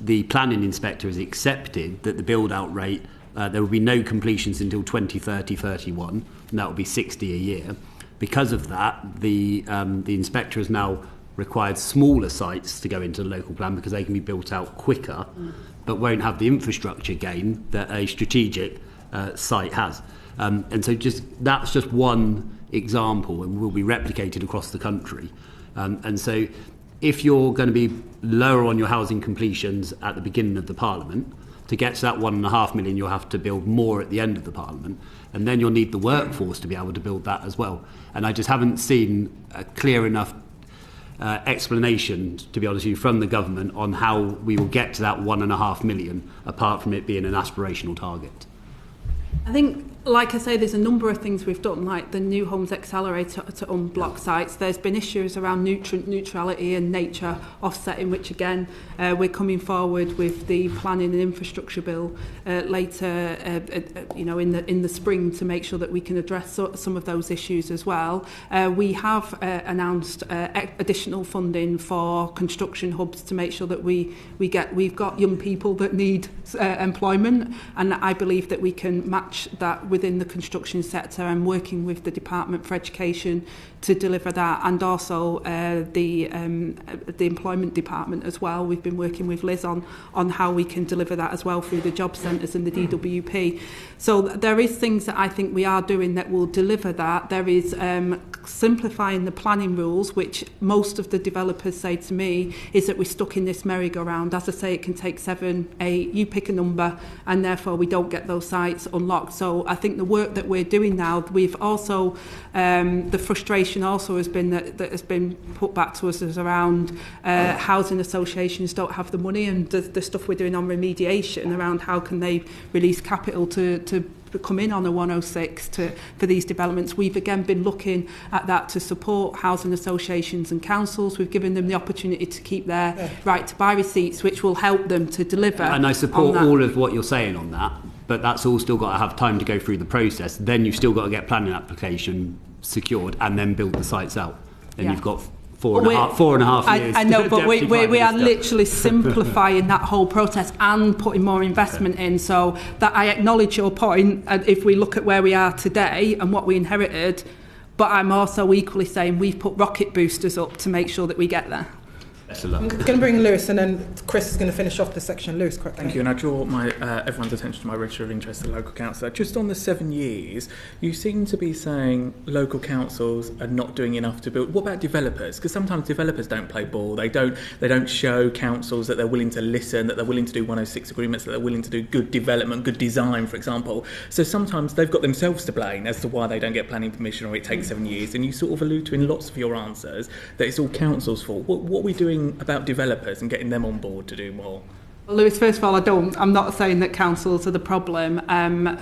The planning inspector has accepted that the build-out rate, there will be no completions until 2030-31, and that will be 60 a year. Because of that, the inspector has now required smaller sites to go into the local plan because they can be built out quicker, but won't have the infrastructure gain that a strategic site has. And so that's just one example, and will be replicated across the country. And so if you're going to be lower on your housing completions at the beginning of the Parliament, to get to that 1.5 million, you'll have to build more at the end of the Parliament, and then you'll need the workforce to be able to build that as well. And I just haven't seen a clear enough explanation, to be honest with you, from the government on how we will get to that 1.5 million, apart from it being an aspirational target. I think, like I say, there's a number of things we've done, like the New Homes Accelerator to unblock sites. There's been issues around nutrient neutrality and nature offsetting, which again, we're coming forward with the planning and infrastructure bill later, in the spring, to make sure that we can address some of those issues as well. We have announced additional funding for construction hubs to make sure that we've got young people that need employment, and I believe that we can match that within the construction sector, and working with the Department for Education to deliver that, and also the Employment Department as well. We've been working with Liz on how we can deliver that as well through the job centres and the DWP. So there is things that I think we are doing that will deliver that. There is simplifying the planning rules, which most of the developers say to me is that we're stuck in this merry-go-round. As I say, it can take 7, 8, you pick a number, and therefore we don't get those sites unlocked. So I think the work that we're doing now, we've also, the frustration also has been that has been put back to us is around housing associations don't have the money, and the stuff we're doing on remediation around how can they release capital to come in on a 106 for these developments. We've again been looking at that to support housing associations and councils. We've given them the opportunity to keep their right to buy receipts, which will help them to deliver. And I support all of what you're saying on that, but that's all still got to have time to go through the process. Then you've still got to get planning application secured and then build the sites out. And you've got 4.5 years. I know, but we are literally simplifying that whole process and putting more investment in. So that I acknowledge your point. If we look at where we are today and what we inherited, but I'm also equally saying we've put rocket boosters up to make sure that we get there. I'm going to bring Lewis, and then Chris is going to finish off the section. Lewis, quickly. Thank you, and I draw everyone's attention to my register of interest at local council. Just on the 7 years, you seem to be saying local councils are not doing enough to build. What about developers? Because sometimes developers don't play ball. They don't show councils that they're willing to listen, that they're willing to do 106 agreements, that they're willing to do good development, good design, for example. So sometimes they've got themselves to blame as to why they don't get planning permission, or it takes 7 years. And you sort of allude to in lots of your answers that it's all councils' fault. What are we doing about developers and getting them on board to do more? Well, Lewis, first of all, I'm not saying that councils are the problem.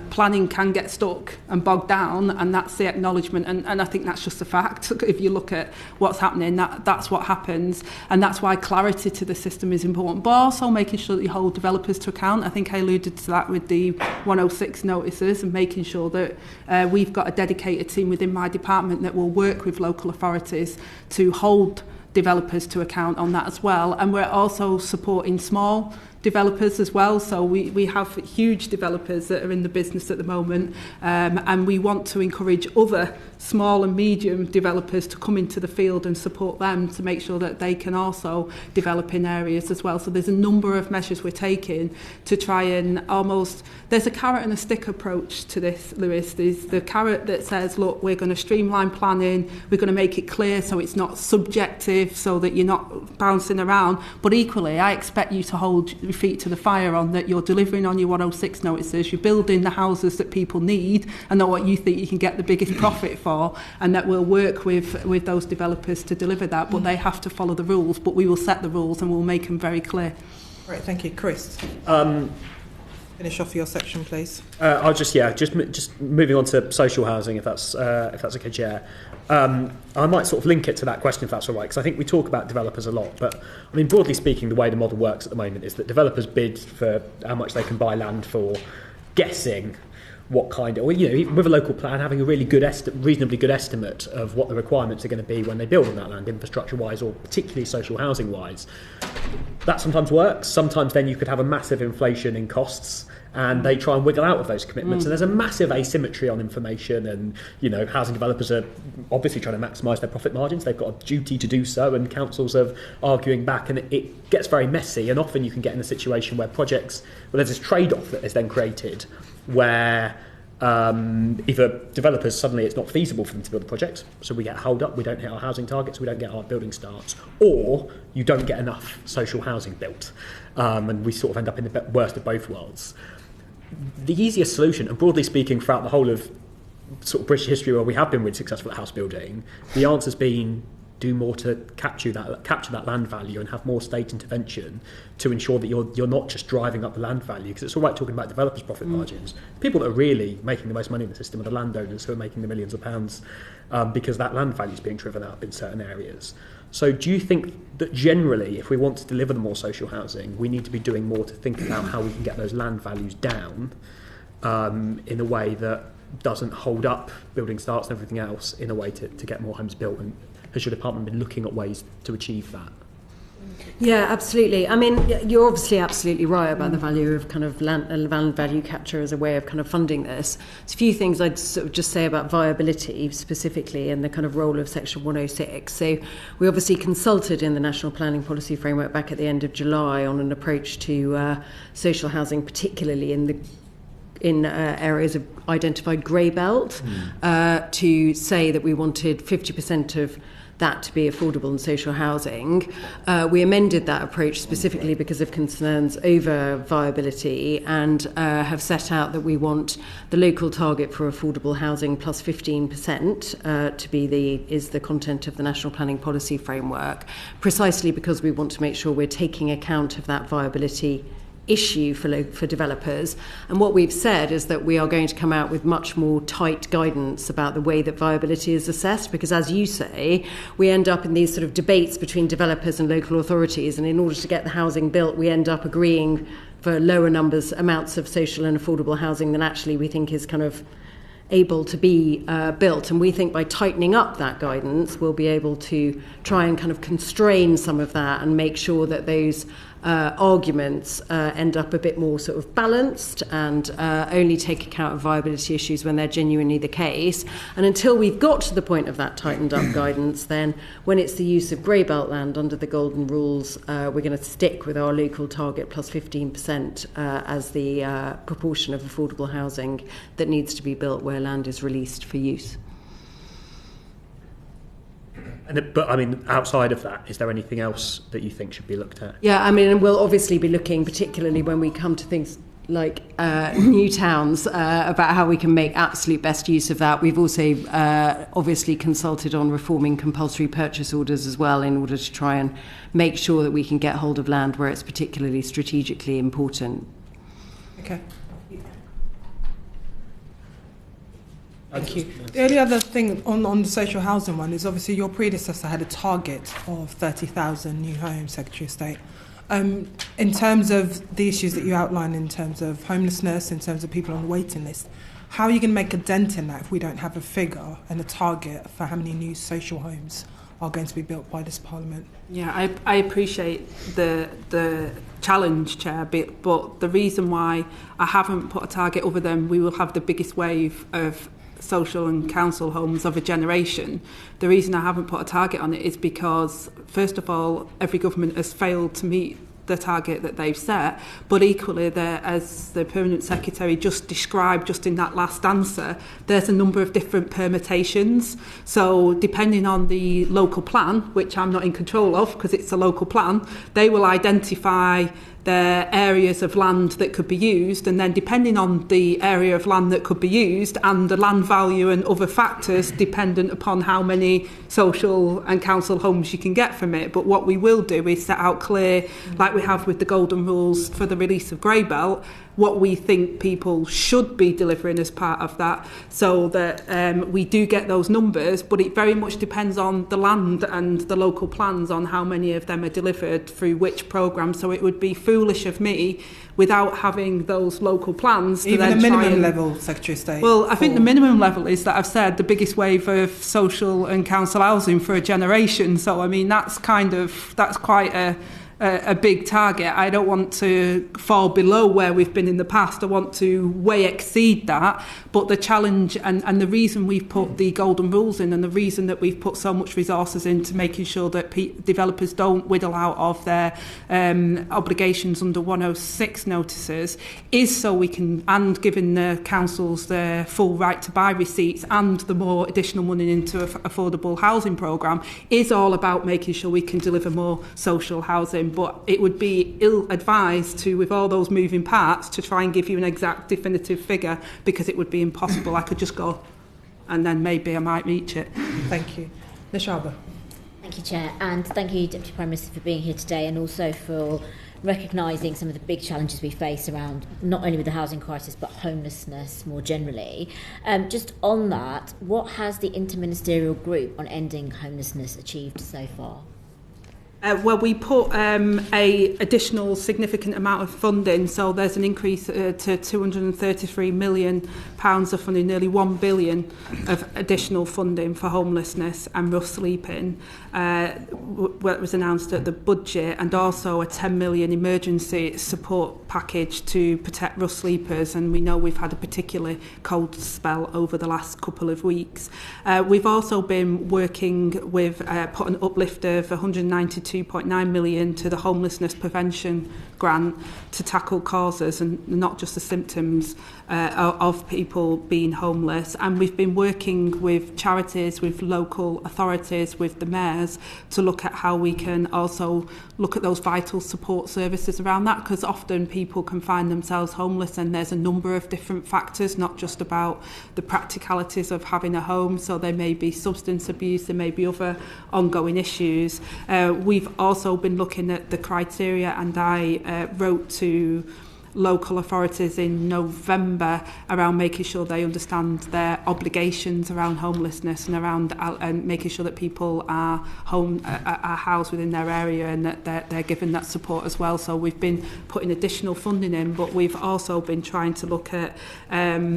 Planning can get stuck and bogged down, and that's the acknowledgement, and I think that's just a fact. If you look at what's happening, that's what happens, and that's why clarity to the system is important, but also making sure that you hold developers to account. I think I alluded to that with the 106 notices, and making sure that we've got a dedicated team within my department that will work with local authorities to hold developers to account on that as well. And we're also supporting small developers as well. So we have huge developers that are in the business at the moment, and we want to encourage other small and medium developers to come into the field and support them to make sure that they can also develop in areas as well. So there's a number of measures we're taking to try and there's a carrot and a stick approach to this, Lewis. There's the carrot that says, look, we're going to streamline planning, we're going to make it clear so it's not subjective, so that you're not bouncing around. But equally, I expect you to hold your feet to the fire on that you're delivering on your 106 notices, you're building the houses that people need and not what you think you can get the biggest profit for, and that we'll work with those developers to deliver that, but they have to follow the rules, but we will set the rules and we'll make them very clear. Right, thank you. Chris, finish off your section, please. I'll just moving on to social housing, if that's okay, Chair. I might sort of link it to that question, if that's all right, because I think we talk about developers a lot, but I mean, broadly speaking, the way the model works at the moment is that developers bid for how much they can buy land for, guessing what kind of, even with a local plan, having a really good reasonably good estimate of what the requirements are going to be when they build on that land, infrastructure-wise or particularly social housing-wise. That sometimes works. Sometimes then you could have a massive inflation in costs, and they try and wiggle out of those commitments. And there's a massive asymmetry on information, and housing developers are obviously trying to maximise their profit margins. They've got a duty to do so, and councils are arguing back, and it gets very messy. And often you can get in a situation where there's this trade-off that is then created, where either developers, suddenly it's not feasible for them to build a project, so we get held up, we don't hit our housing targets, we don't get our building starts, or you don't get enough social housing built, and we sort of end up in the worst of both worlds. The easiest solution, and broadly speaking throughout the whole of sort of British history where we have been really successful at house building, the answer's been do more to capture that land value and have more state intervention to ensure that you're not just driving up the land value, because it's all right talking about developers' profit margins. People that are really making the most money in the system are the landowners who are making the millions of pounds, because that land value is being driven up in certain areas. So do you think that generally, if we want to deliver the more social housing, we need to be doing more to think about how we can get those land values down in a way that doesn't hold up building starts and everything else, in a way to get more homes built? And has your department been looking at ways to achieve that? Yeah, absolutely. I mean, you're obviously absolutely right about the value of kind of land value capture as a way of kind of funding this. There's a few things I'd sort of just say about viability specifically and the kind of role of Section 106. So we obviously consulted in the National Planning Policy Framework back at the end of July on an approach to social housing, particularly in areas of identified grey belt, to say that we wanted 50% of that to be affordable and social housing. We amended that approach specifically because of concerns over viability, and have set out that we want the local target for affordable housing plus 15% to be the content of the National Planning Policy Framework, precisely because we want to make sure we're taking account of that viability issue for developers. And what we've said is that we are going to come out with much more tight guidance about the way that viability is assessed, because as you say, we end up in these sort of debates between developers and local authorities, and in order to get the housing built, we end up agreeing for lower amounts of social and affordable housing than actually we think is kind of able to be built. And we think by tightening up that guidance, we'll be able to try and kind of constrain some of that and make sure that those arguments end up a bit more sort of balanced and only take account of viability issues when they're genuinely the case. And until we've got to the point of that tightened up guidance, then when it's the use of grey belt land under the golden rules, we're going to stick with our local target plus 15% as the proportion of affordable housing that needs to be built where land is released for use. But I mean, outside of that, is there anything else that you think should be looked at? Yeah, I mean, we'll obviously be looking, particularly when we come to things like new towns, about how we can make absolute best use of that. We've also obviously consulted on reforming compulsory purchase orders as well, in order to try and make sure that we can get hold of land where it's particularly strategically important. Okay. Thank you. The only other thing on the social housing one is obviously your predecessor had a target of 30,000 new homes, Secretary of State. In terms of the issues that you outline in terms of homelessness, in terms of people on the waiting list, how are you going to make a dent in that if we don't have a figure and a target for how many new social homes are going to be built by this Parliament. Yeah, I appreciate the challenge, Chair, but the reason why I haven't put a target other than we will have the biggest wave of social and council homes of a generation, the reason I haven't put a target on it is because, first of all, every government has failed to meet the target that they've set, but equally, as the Permanent Secretary just described just in that last answer, there's a number of different permutations. So depending on the local plan, which I'm not in control of because it's a local plan, they will identify the areas of land that could be used, and then depending on the area of land that could be used and the land value and other factors dependent upon how many social and council homes you can get from it. But what we will do is set out clear, like we have with the golden rules for the release of grey belt, what we think people should be delivering as part of that, so that we do get those numbers, but it very much depends on the land and the local plans on how many of them are delivered through which programme. So it would be foolish of me, without having those local plans, to even then the try minimum and, level, Secretary of State. Well, I think the minimum level is that I've said the biggest wave of social and council housing for a generation. So I mean that's quite a big target. I don't want to fall below where we've been in the past. I want to way exceed that. But the challenge and the reason we've put the golden rules in, and the reason that we've put so much resources into making sure that developers don't whittle out of their obligations under 106 notices, is so we can, and giving the councils their full right to buy receipts and the more additional money into affordable housing programme, is all about making sure we can deliver more social housing. But it would be ill-advised to, with all those moving parts, to try and give you an exact definitive figure, because it would be impossible. I could just go and then maybe I might reach it. Thank you. Nishaba. Thank you, Chair, and thank you, Deputy Prime Minister, for being here today, and also for recognising some of the big challenges we face around not only with the housing crisis but homelessness more generally. Just on that, what has the interministerial group on ending homelessness achieved so far? Well, we put a additional significant amount of funding, so there's an increase to £233 million of funding, nearly £1 billion of additional funding for homelessness and rough sleeping. What was announced at the budget, and also a £10 million emergency support package to protect rough sleepers, and we know we've had a particularly cold spell over the last couple of weeks. We've also been working with put an uplift of 192.9 million to the homelessness prevention grant to tackle causes and not just the symptoms of people being homeless. And we've been working with charities, with local authorities, with the mayors, to look at how we can also look at those vital support services around that, because often people can find themselves homeless and there's a number of different factors, not just about the practicalities of having a home. So there may be substance abuse, there may be other ongoing issues. We've also been looking at the criteria, and I wrote to local authorities in November around making sure they understand their obligations around homelessness and around and making sure that people are housed within their area and that they're given that support as well. So we've been putting additional funding in, but we've also been trying to look at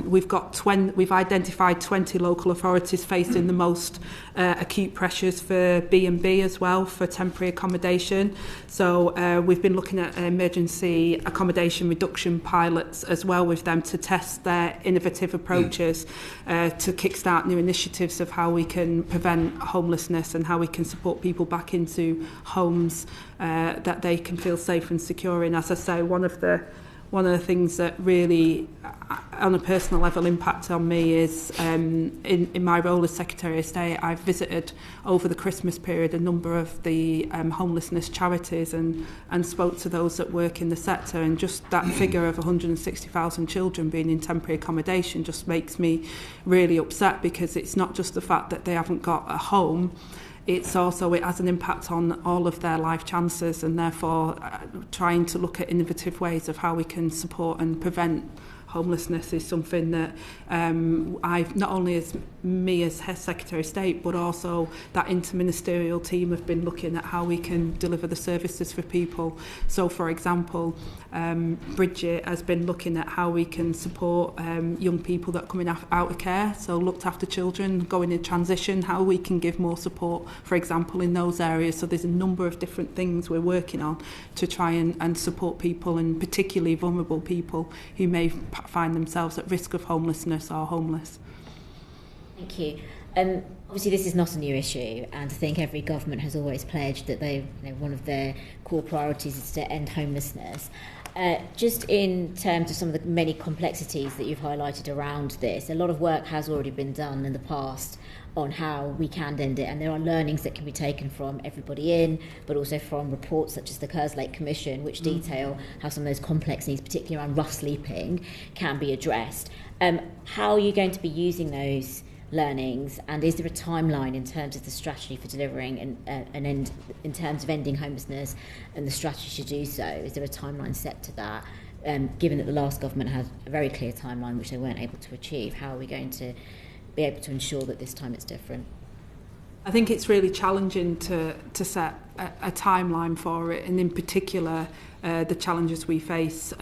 we've identified 20 local authorities facing the most acute pressures for B&B as well, for temporary accommodation. So we've been looking at emergency accommodation reduction pilots as well with them, to test their innovative approaches to kickstart new initiatives of how we can prevent homelessness and how we can support people back into homes that they can feel safe and secure in. As I say, one of the things that really, on a personal level, impact on me is in my role as Secretary of State, I've visited over the Christmas period a number of the homelessness charities and spoke to those that work in the sector, and just that figure of 160,000 children being in temporary accommodation just makes me really upset, because it's not just the fact that they haven't got a home, it's also, it has an impact on all of their life chances, and therefore trying to look at innovative ways of how we can support and prevent homelessness is something that I've not only as me as Secretary of State, but also that interministerial team have been looking at how we can deliver the services for people. So, for example, Bridget has been looking at how we can support young people that are coming out of care, so looked after children going in transition, how we can give more support, for example, in those areas. So there's a number of different things we're working on to try and support people, and particularly vulnerable people who may find themselves at risk of homelessness or homeless. Thank you. Obviously, this is not a new issue, and I think every government has always pledged that one of their core priorities is to end homelessness. Just in terms of some of the many complexities that you've highlighted around this, a lot of work has already been done in the past on how we can end it, and there are learnings that can be taken from everybody in, but also from reports such as the Kerslake Commission, which detail how some of those complex needs, particularly around rough sleeping, can be addressed. How are you going to be using those learnings, and is there a timeline in terms of the strategy for delivering an end in terms of ending homelessness and the strategy to do so? Is there a timeline set to that? Given that the last government had a very clear timeline which they weren't able to achieve, how are we going to be able to ensure that this time it's different? I think it's really challenging to set a timeline for it, and in particular the challenges we face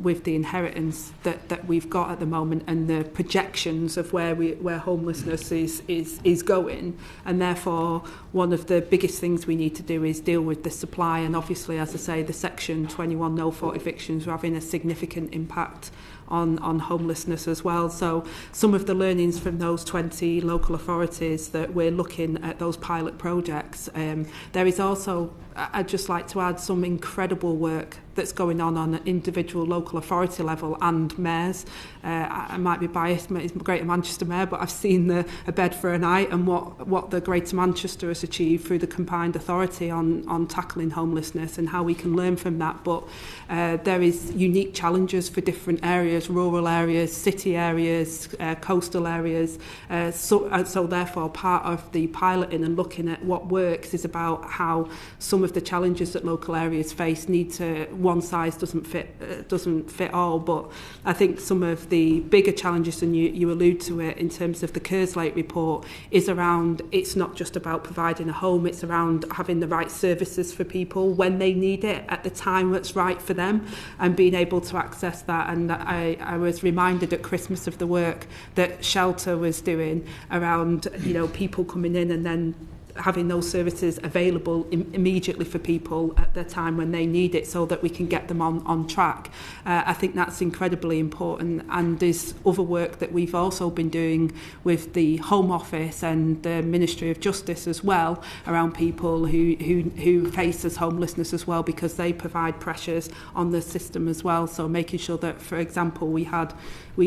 with the inheritance that we've got at the moment, and the projections of where homelessness is going, and therefore one of the biggest things we need to do is deal with the supply. And obviously, as I say, the Section 21 no fault evictions are having a significant impact on homelessness as well. So some of the learnings from those 20 local authorities that we're looking at, those pilot projects, there is also, I'd just like to add, some incredible work that's going on an individual local authority level and mayors. I might be biased, it's Greater Manchester Mayor, but I've seen a bed for a night and what the Greater Manchester has achieved through the combined authority on tackling homelessness and how we can learn from that. But there is unique challenges for different areas, rural areas, city areas, coastal areas. So therefore, part of the piloting and looking at what works is about how some of the challenges that local areas face need to, one size doesn't fit all, but I think some of the bigger challenges, and you allude to it in terms of the Kerslake report, is around, it's not just about providing a home, it's around having the right services for people when they need it at the time that's right for them, and being able to access that. And I was reminded at Christmas of the work that Shelter was doing around, people coming in and then having those services available immediately for people at the time when they need it, so that we can get them on track. I think that's incredibly important, and there's other work that we've also been doing with the Home Office and the Ministry of Justice as well, around people who faces homelessness as well, because they provide pressures on the system as well. So making sure that, for example, we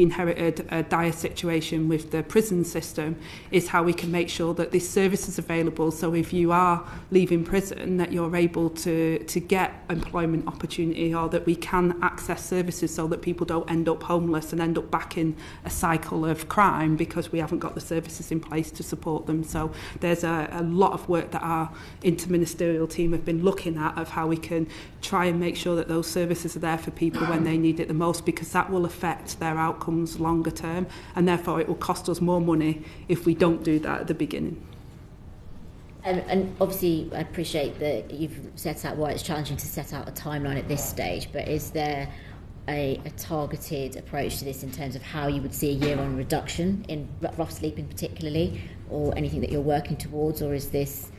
inherited a dire situation with the prison system, is how we can make sure that this service is available. So if you are leaving prison, that you're able to get employment opportunity, or that we can access services so that people don't end up homeless and end up back in a cycle of crime because we haven't got the services in place to support them. So there's a lot of work that our interministerial team have been looking at, of how we can try and make sure that those services are there for people when they need it the most, because that will affect their outcomes longer term, and therefore it will cost us more money if we don't do that at the beginning. And obviously, I appreciate that you've set out why it's challenging to set out a timeline at this stage, but is there a targeted approach to this in terms of how you would see a year-on reduction in rough sleeping particularly, or anything that you're working towards, or is this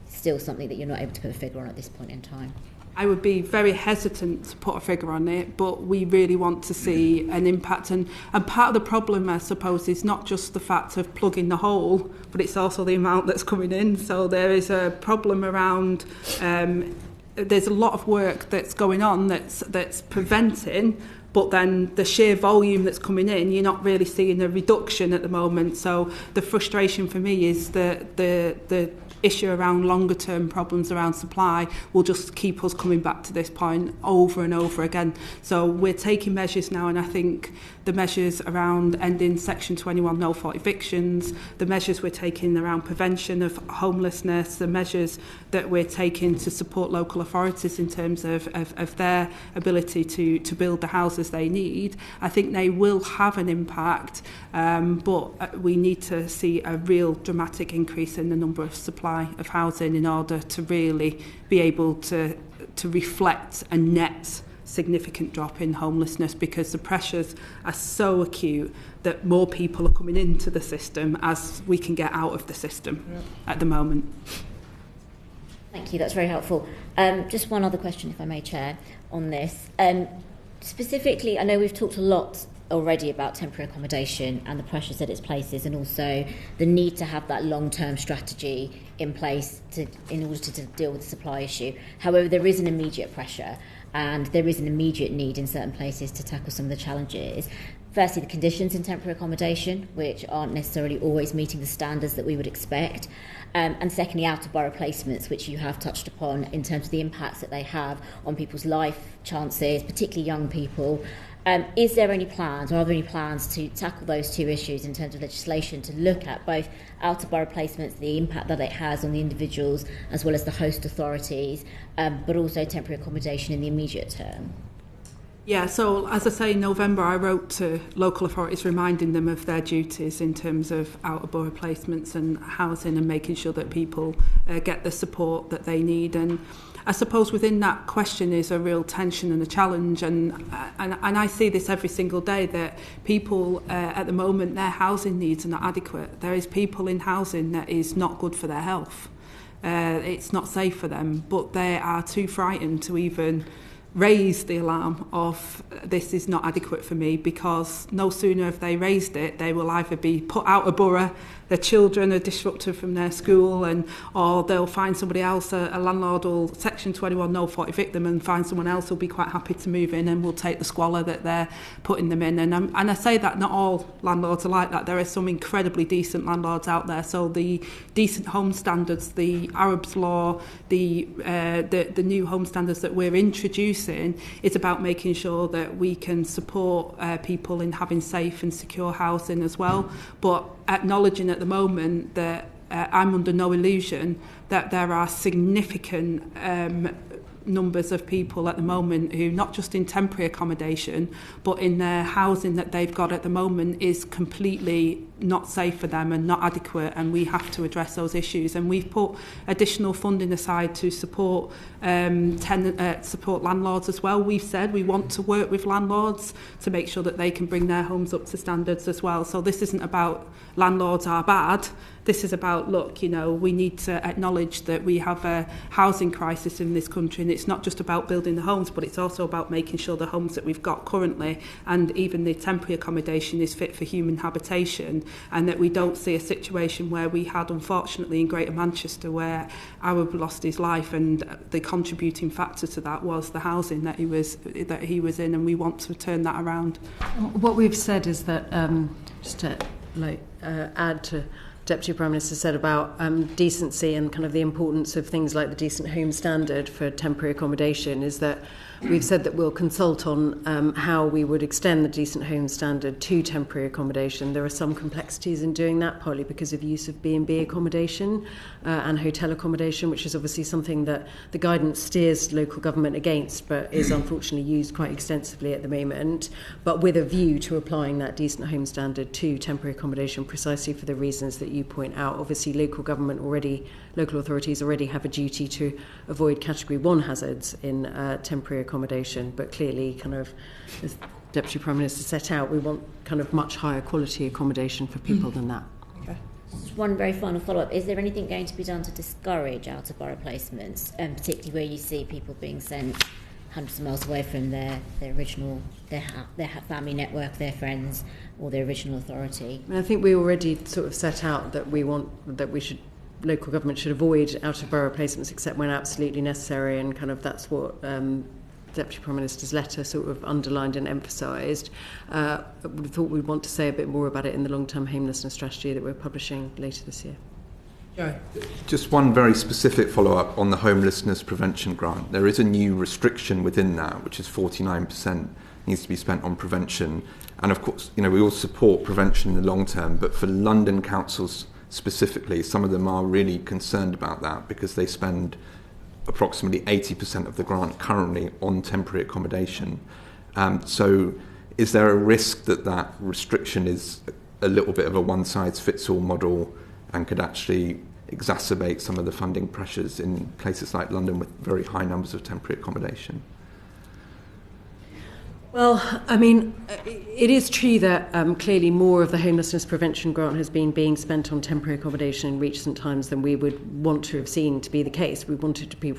still something that you're not able to put a figure on at this point in time? I would be very hesitant to put a figure on it, but we really want to see an impact. And part of the problem, I suppose, is not just the fact of plugging the hole, but it's also the amount that's coming in. So there is a problem around, there's a lot of work that's going on that's preventing, but then the sheer volume that's coming in, you're not really seeing a reduction at the moment. So the frustration for me is the issue around longer term problems around supply will just keep us coming back to this point over and over again. So we're taking measures now, and I think the measures around ending Section 21 no fault evictions, the measures we're taking around prevention of homelessness, the measures that we're taking to support local authorities in terms of their ability to build the houses they need, I think they will have an impact, but we need to see a real dramatic increase in the number of supply of housing in order to really be able to reflect a net significant drop in homelessness, because the pressures are so acute that more people are coming into the system as we can get out of the system at the moment. Thank you, that's very helpful. Just one other question, if I may, Chair, on this. Specifically, I know we've talked a lot already about temporary accommodation and the pressures that it places, and also the need to have that long-term strategy in place in order to deal with the supply issue. However, there is an immediate pressure and there is an immediate need in certain places to tackle some of the challenges. Firstly, the conditions in temporary accommodation, which aren't necessarily always meeting the standards that we would expect. And secondly, out-of-borough placements, which you have touched upon in terms of the impacts that they have on people's life chances, particularly young people. Is there any plans, or are there any plans to tackle those two issues in terms of legislation, to look at both out-of-borough placements, the impact that it has on the individuals, as well as the host authorities, but also temporary accommodation in the immediate term? Yeah, so as I say, in November I wrote to local authorities reminding them of their duties in terms of out-of-borough placements and housing, and making sure that people get the support that they need. And I suppose within that question is a real tension and a challenge, and I see this every single day, that people at the moment, their housing needs are not adequate. There is people in housing that is not good for their health. It's not safe for them, but they are too frightened to even raise the alarm of this is not adequate for me, because no sooner have they raised it, they will either be put out of borough, their children are disrupted from their school, or they'll find somebody else, a landlord will Section 21 no fault evict them and find someone else who'll be quite happy to move in and will take the squalor that they're putting them in. And I say that not all landlords are like that. There are some incredibly decent landlords out there. So the decent home standards, the Arabs law, the new home standards that we're introducing, it's about making sure that we can support people in having safe and secure housing as well, but acknowledging at the moment that I'm under no illusion that there are significant numbers of people at the moment who, not just in temporary accommodation, but in their housing that they've got at the moment is completely not safe for them and not adequate, and we have to address those issues. And we've put additional funding aside to support support landlords as well. We've said we want to work with landlords to make sure that they can bring their homes up to standards as well. So this isn't about landlords are bad. This is about, look, you know, we need to acknowledge that we have a housing crisis in this country, and it's not just about building the homes, but it's also about making sure the homes that we've got currently, and even the temporary accommodation, is fit for human habitation, and that we don't see a situation where we had, unfortunately, in Greater Manchester, where Arab lost his life, and the contributing factor to that was the housing that he was in, and we want to turn that around. What we've said is that, just to add to Deputy Prime Minister said about decency and kind of the importance of things like the Decent Home Standard for temporary accommodation, is that we've said that we'll consult on how we would extend the Decent Home Standard to temporary accommodation. There are some complexities in doing that, partly because of use of B&B accommodation and hotel accommodation, which is obviously something that the guidance steers local government against, but is unfortunately used quite extensively at the moment, but with a view to applying that Decent Home Standard to temporary accommodation precisely for the reasons that you point out. Obviously, local authorities already have a duty to avoid Category 1 hazards in temporary accommodation, but clearly, kind of, as Deputy Prime Minister set out, we want kind of much higher quality accommodation for people than that. Okay. Just one very final follow-up. Is there anything going to be done to discourage out-of-borough placements, particularly where you see people being sent hundreds of miles away from their original, their family network, their friends, or their original authority? I think we already sort of set out that local government should avoid out-of-borough placements except when absolutely necessary, and kind of that's what Deputy Prime Minister's letter sort of underlined and emphasised. We thought we'd want to say a bit more about it in the long-term homelessness strategy that we're publishing later this year. Joe. Just one very specific follow-up on the homelessness prevention grant. There is a new restriction within that, which is 49% needs to be spent on prevention. And of course, we all support prevention in the long term, but for London councils specifically, some of them are really concerned about that because they spend approximately 80% of the grant currently on temporary accommodation. So is there a risk that restriction is a little bit of a one-size-fits-all model and could actually exacerbate some of the funding pressures in places like London with very high numbers of temporary accommodation? Well, I mean, it is true that clearly more of the homelessness prevention grant has been being spent on temporary accommodation in recent times than we would want to have seen to be the case. We want it to be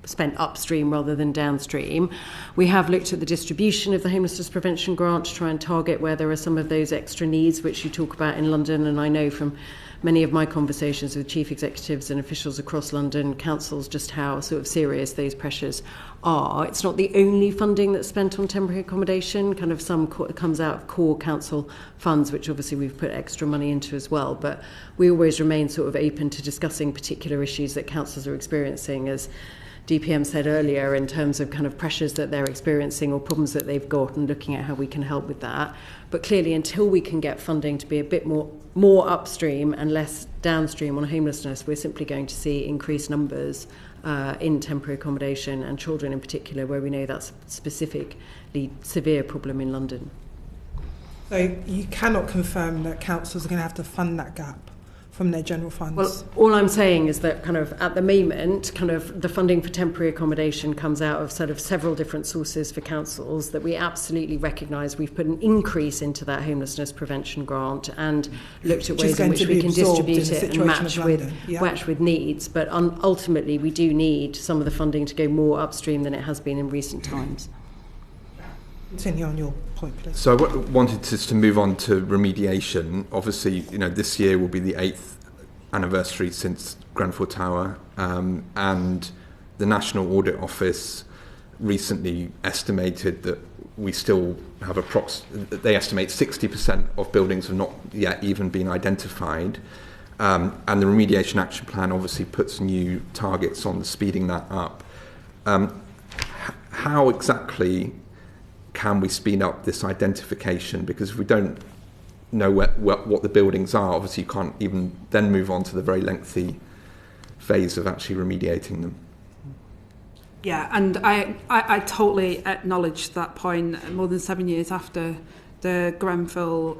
spent upstream rather than downstream. We have looked at the distribution of the homelessness prevention grant to try and target where there are some of those extra needs which you talk about in London, and I know from many of my conversations with chief executives and officials across London councils just how sort of serious those pressures are. It's not the only funding that's spent on temporary accommodation. Kind of some comes out of core council funds, which obviously we've put extra money into as well. But we always remain sort of open to discussing particular issues that councils are experiencing, as DPM said earlier, in terms of kind of pressures that they're experiencing or problems that they've got, and looking at how we can help with that. But clearly, until we can get funding to be a bit more upstream and less downstream on homelessness, we're simply going to see increased numbers in temporary accommodation, and children in particular, where we know that's a specifically severe problem in London. So you cannot confirm that councils are going to have to fund that gap from their general funds? Well, all I'm saying is that kind of at the moment, kind of the funding for temporary accommodation comes out of sort of several different sources for councils that we absolutely recognise. We've put an increase into that homelessness prevention grant and looked at ways in which we can distribute it and match with needs. But ultimately, we do need some of the funding to go more upstream than it has been in recent times. Continue on your point, please. So I wanted to move on to remediation. Obviously, this year will be the 8th anniversary since Grenfell Tower, and the National Audit Office recently estimated that we still have they estimate 60% of buildings have not yet even been identified. And the Remediation Action Plan obviously puts new targets on speeding that up. How exactly can we speed up this identification? Because if we don't know what the buildings are, obviously you can't even then move on to the very lengthy phase of actually remediating them. Yeah, and I totally acknowledge that point. More than 7 years after the Grenfell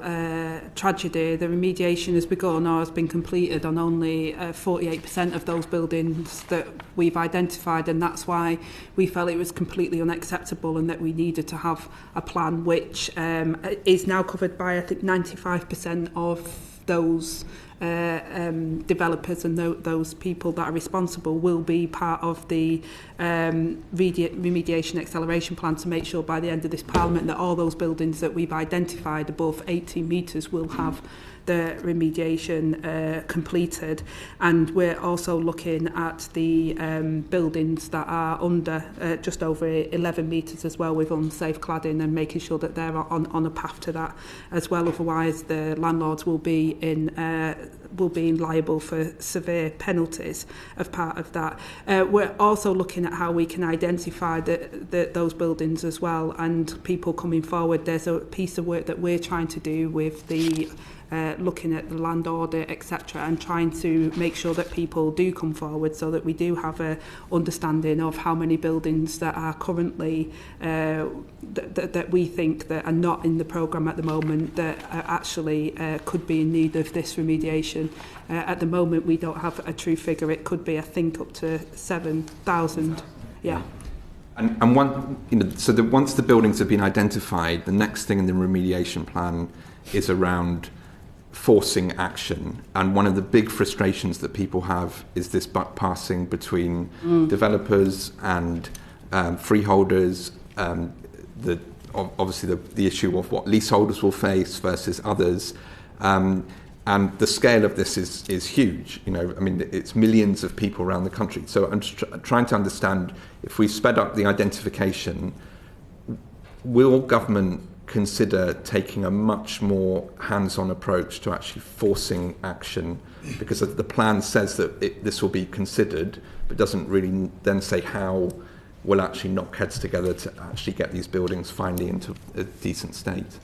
tragedy, the remediation has begun or has been completed on only 48% of those buildings that we've identified, and that's why we felt it was completely unacceptable and that we needed to have a plan which is now covered by, I think, 95% of those developers and those people that are responsible will be part of the remediation acceleration plan, to make sure by the end of this Parliament that all those buildings that we've identified above 18 metres will have the remediation completed. And we're also looking at the buildings that are under just over 11 metres as well, with unsafe cladding, and making sure that they're on a path to that as well. Otherwise, the landlords will be liable for severe penalties as part of that. We're also looking at how we can identify those buildings as well, and people coming forward. There's a piece of work that we're trying to do with the looking at the land audit, etc., and trying to make sure that people do come forward, so that we do have a understanding of how many buildings that are currently that we think that are not in the programme at the moment that actually could be in need of this remediation. At the moment, we don't have a true figure. It could be, I think, up to 7,000. Yeah. And once the buildings have been identified, the next thing in the remediation plan is around forcing action. And one of the big frustrations that people have is this buck passing between developers and freeholders. Obviously the issue of what leaseholders will face versus others. And the scale of this is huge. It's millions of people around the country. So I'm just trying to understand, if we sped up the identification, will government consider taking a much more hands-on approach to actually forcing action, because the plan says that this will be considered, but doesn't really then say how we'll actually knock heads together to actually get these buildings finally into a decent state?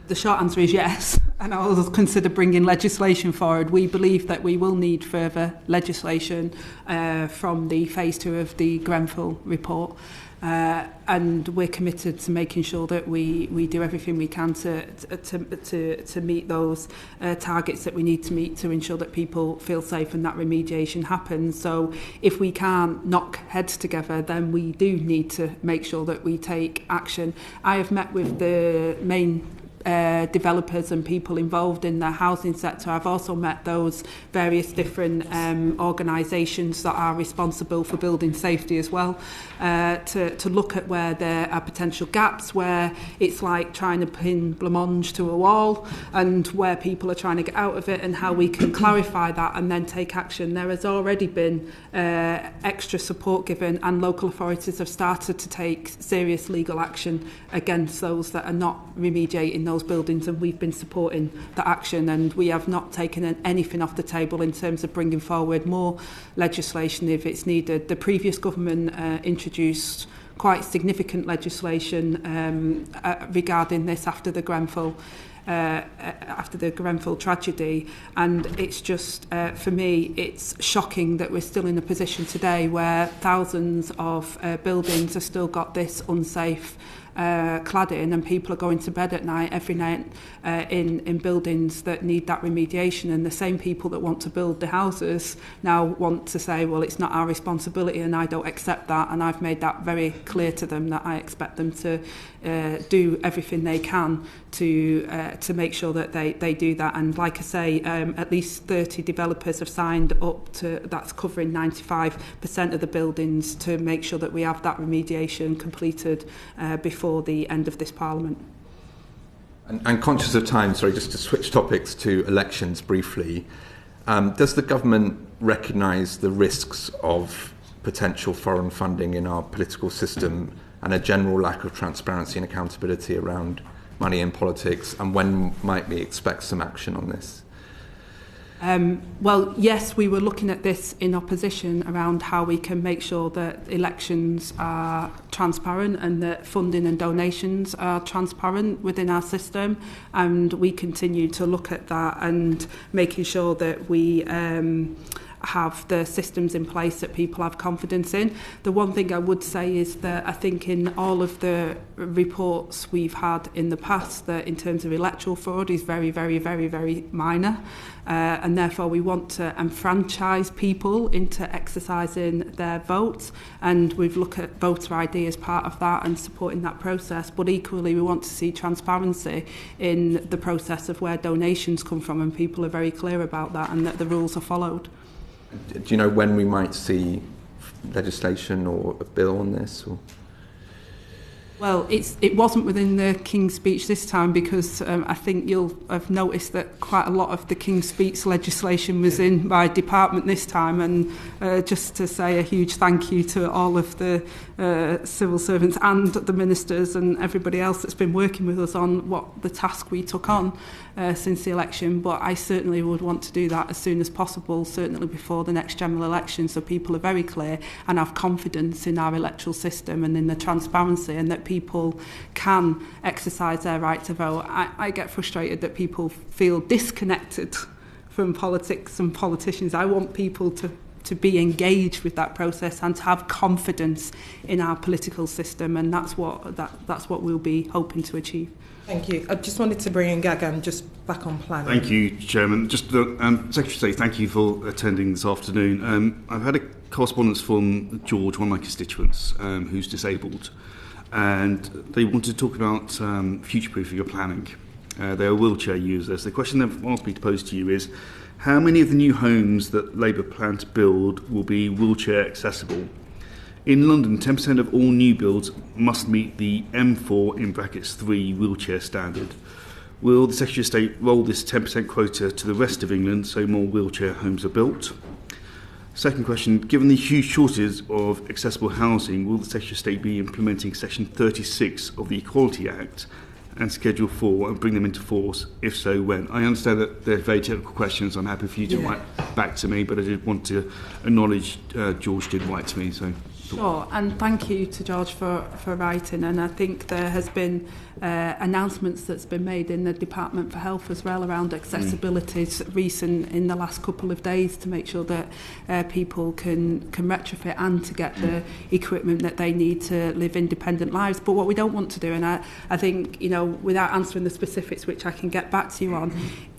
The short answer is yes, and I will consider bringing legislation forward. We believe that we will need further legislation from the phase 2 of the Grenfell report, and we're committed to making sure that we do everything we can to meet those targets that we need to meet to ensure that people feel safe and that remediation happens. So if we can't knock heads together, then we do need to make sure that we take action. I have met with the main developers and people involved in the housing sector. I've also met those various different organisations that are responsible for building safety as well, to look at where there are potential gaps, where it's like trying to pin blancmange to a wall, and where people are trying to get out of it, and how we can clarify that and then take action. There has already been extra support given, and local authorities have started to take serious legal action against those that are not remediating those buildings, and we've been supporting the action, and we have not taken anything off the table in terms of bringing forward more legislation if it's needed. The previous government introduced quite significant legislation regarding this after the Grenfell tragedy, and it's just for me it's shocking that we're still in a position today where thousands of buildings have still got this unsafe cladding, and people are going to bed at night every night in buildings that need that remediation, and the same people that want to build the houses now want to say, well, it's not our responsibility, and I don't accept that, and I've made that very clear to them that I expect them to do everything they can to make sure that they do that. And like I say, at least 30 developers have signed up to, that's covering 95% of the buildings, to make sure that we have that remediation completed before the end of this Parliament. And conscious of time, sorry, just to switch topics to elections briefly, does the government recognise the risks of potential foreign funding in our political system and a general lack of transparency and accountability around money in politics, and when might we expect some action on this? Well, yes, we were looking at this in opposition around how we can make sure that elections are transparent and that funding and donations are transparent within our system, and we continue to look at that and making sure that we have the systems in place that people have confidence in. The one thing I would say is that I think in all of the reports we've had in the past, that in terms of electoral fraud is very, very, very, very minor, and therefore we want to enfranchise people into exercising their votes, and we've looked at voter ID as part of that and supporting that process, but equally we want to see transparency in the process of where donations come from, and people are very clear about that and that the rules are followed. Do you know when we might see legislation or a bill on this? Or? Well, it wasn't within the King's Speech this time, because I think you'll have noticed that quite a lot of the King's Speech legislation was in my department this time, and just to say a huge thank you to all of the civil servants and the ministers and everybody else that's been working with us on what the task we took on since the election. But I certainly would want to do that as soon as possible, certainly before the next general election, so people are very clear and have confidence in our electoral system and in the transparency, and that people can exercise their right to vote. I get frustrated that people feel disconnected from politics and politicians. I want people to be engaged with that process and to have confidence in our political system, and that's what we'll be hoping to achieve. Thank you. I just wanted to bring in Gagan just back on planning. Thank you, Chairman. Just Secretary, thank you for attending this afternoon. I've had a correspondence from George, one of my constituents, who's disabled, and they want to talk about future-proofing your planning. They're wheelchair users. The question they've asked me to pose to you is, how many of the new homes that Labour plan to build will be wheelchair accessible? In London, 10% of all new builds must meet the M4 in brackets 3 wheelchair standard. Will the Secretary of State roll this 10% quota to the rest of England so more wheelchair homes are built? Second question, given the huge shortage of accessible housing, will the Secretary of State be implementing Section 36 of the Equality Act and Schedule 4 and bring them into force? If so, when? I understand that they're very technical questions. I'm happy for you to write back to me, but I did want to acknowledge George did write to me. So. Sure, and thank you to George for writing, and I think there has been announcements that's been made in the Department for Health as well around accessibility recent in the last couple of days to make sure that people can retrofit and to get the equipment that they need to live independent lives. But what we don't want to do, and I think, you know, without answering the specifics, which I can get back to you on,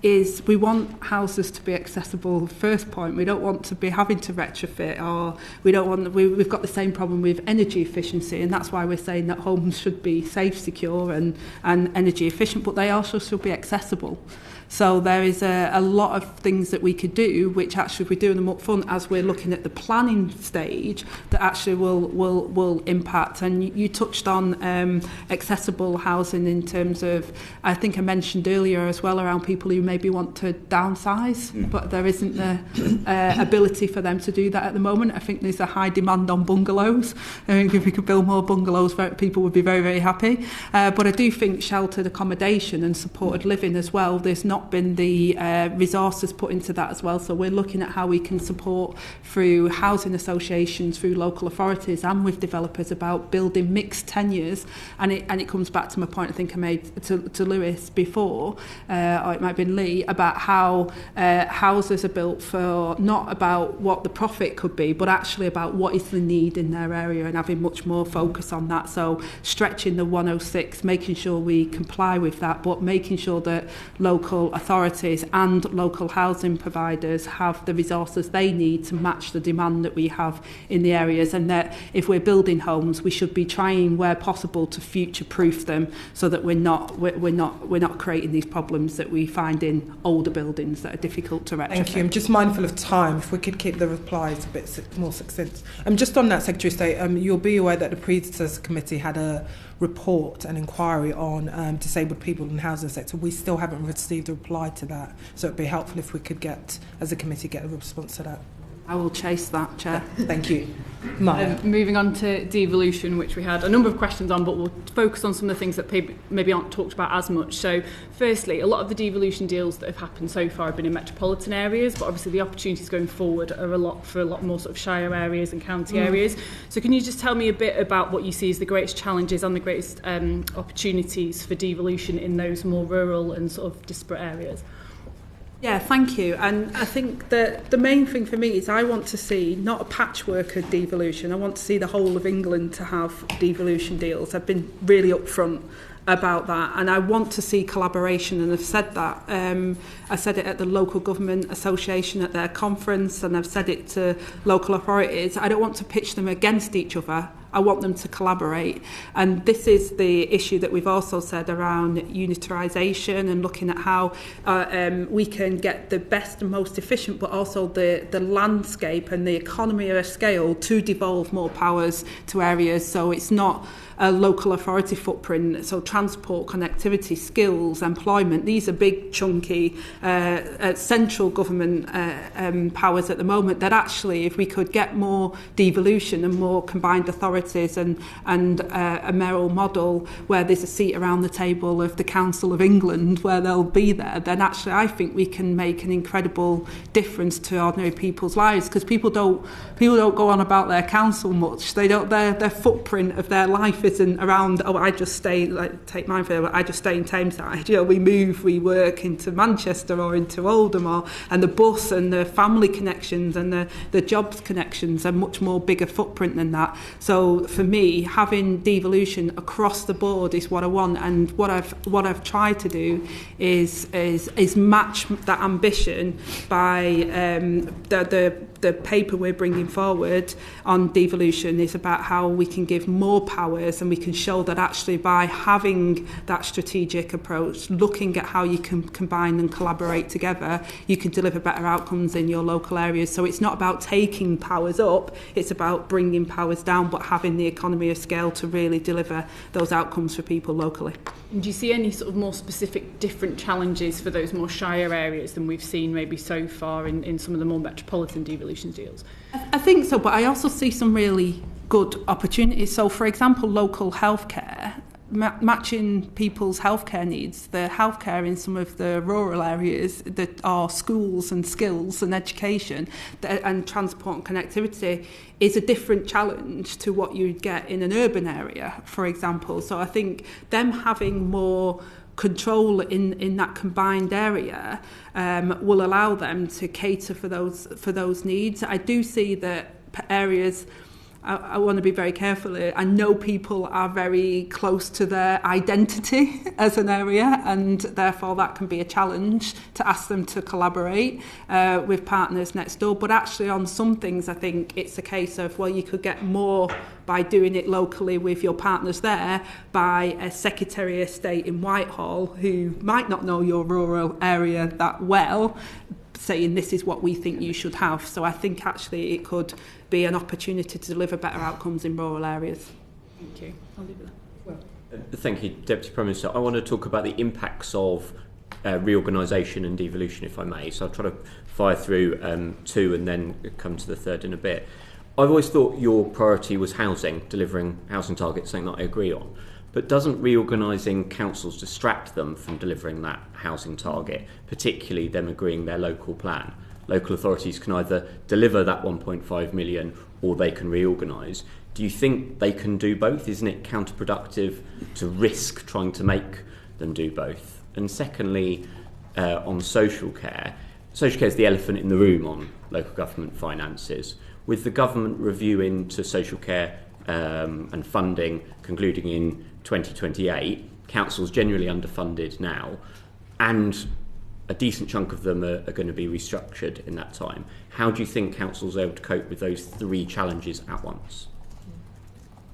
is we want houses to be accessible. First point, we don't want to be having to retrofit, or we don't want. We've got the same problem with energy efficiency, and that's why we're saying that homes should be safe, secure, and energy efficient, but they also should be accessible. So there is a lot of things that we could do, which actually, if we're doing them up front as we're looking at the planning stage, that actually will impact. And you touched on accessible housing in terms of, I think I mentioned earlier as well, around people who maybe want to downsize, but there isn't the ability for them to do that at the moment. I think there's a high demand on bungalows. I think if we could build more bungalows, people would be very, very happy. But I do think sheltered accommodation and supported living as well, there's not been the resources put into that as well. So we're looking at how we can support through housing associations, through local authorities and with developers about building mixed tenures. And it comes back to my point I think I made to Lewis before, or it might have been Lee, about how houses are built for not about what the profit could be, but actually about what is the need in their area and having much more focus on that. So stretching the 106, making sure we comply with that, but making sure that local authorities and local housing providers have the resources they need to match the demand that we have in the areas, and that if we're building homes, we should be trying where possible to future-proof them so that we're not creating these problems that we find in older buildings that are difficult to retrofit. Thank you. I'm just mindful of time. If we could keep the replies a bit more succinct. Just on that, Secretary of State, you'll be aware that the predecessor committee had a report, an inquiry on disabled people in the housing sector. We still haven't received a reply to that, so it'd be helpful if we could get, as a committee, get a response to that. I will chase that, Chair. Thank you. Moving on to devolution, which we had a number of questions on, but we'll focus on some of the things that maybe aren't talked about as much. So firstly, a lot of the devolution deals that have happened so far have been in metropolitan areas, but obviously the opportunities going forward are a lot more sort of shire areas and county areas. So can you just tell me a bit about what you see as the greatest challenges and the greatest opportunities for devolution in those more rural and sort of disparate areas? Yeah, thank you. And I think that the main thing for me is I want to see not a patchwork of devolution. I want to see the whole of England to have devolution deals. I've been really upfront about that, and I want to see collaboration, and I've said that. I said it at the Local Government Association at their conference, and I've said it to local authorities. I don't want to pitch them against each other. I want them to collaborate. And this is the issue that we've also said around unitarisation and looking at how we can get the best and most efficient, but also the landscape and the economy of scale to devolve more powers to areas. So it's not a local authority footprint, so transport, connectivity, skills, employment, these are big chunky central government powers at the moment, that actually if we could get more devolution and more combined authorities and a mayoral model where there's a seat around the table of the Council of England where they'll be there, then actually I think we can make an incredible difference to ordinary people's lives, because people don't go on about their council much. They don't, their footprint of their life isn't around, I just stay, take mine for I just stay in Tameside. We move, we work into Manchester or into Oldham, and the bus and the family connections and the jobs connections are much more bigger footprint than that. So for me, having devolution across the board is what I want, and what I've tried to do is match that ambition by the paper we're bringing forward on devolution is about how we can give more powers, and we can show that actually by having that strategic approach, looking at how you can combine and collaborate together, you can deliver better outcomes in your local areas. So it's not about taking powers up, it's about bringing powers down, but having the economy of scale to really deliver those outcomes for people locally. And do you see any sort of more specific different challenges for those more shire areas than we've seen maybe so far in some of the more metropolitan devolution deals? I think so, but I also see some really good opportunities. So, for example, local healthcare. matching people's healthcare needs. The healthcare in some of the rural areas that are schools and skills and education and transport and connectivity is a different challenge to what you'd get in an urban area, for example. So I think them having more control in that combined area will allow them to cater for those needs. I do see that areas, I want to be very careful here. I know people are very close to their identity as an area, and therefore that can be a challenge to ask them to collaborate with partners next door. But actually on some things, I think it's a case of, well, you could get more by doing it locally with your partners there, by a Secretary of State in Whitehall who might not know your rural area that well, saying this is what we think you should have. So I think actually it could be an opportunity to deliver better outcomes in rural areas. Thank you. I'll leave it there. Thank you, Deputy Prime Minister. I want to talk about the impacts of reorganisation and devolution, if I may. So I'll try to fire through two and then come to the third in a bit. I've always thought your priority was housing, delivering housing targets, something that I agree on. But doesn't reorganising councils distract them from delivering that housing target, particularly them agreeing their local plan? Local authorities can either deliver that 1.5 million or they can reorganise. Do you think they can do both? Isn't it counterproductive to risk trying to make them do both? And secondly, on social care is the elephant in the room on local government finances. With the government review into social care and funding concluding in 2028, councils generally underfunded now, and a decent chunk of them are going to be restructured in that time. How do you think councils are able to cope with those three challenges at once?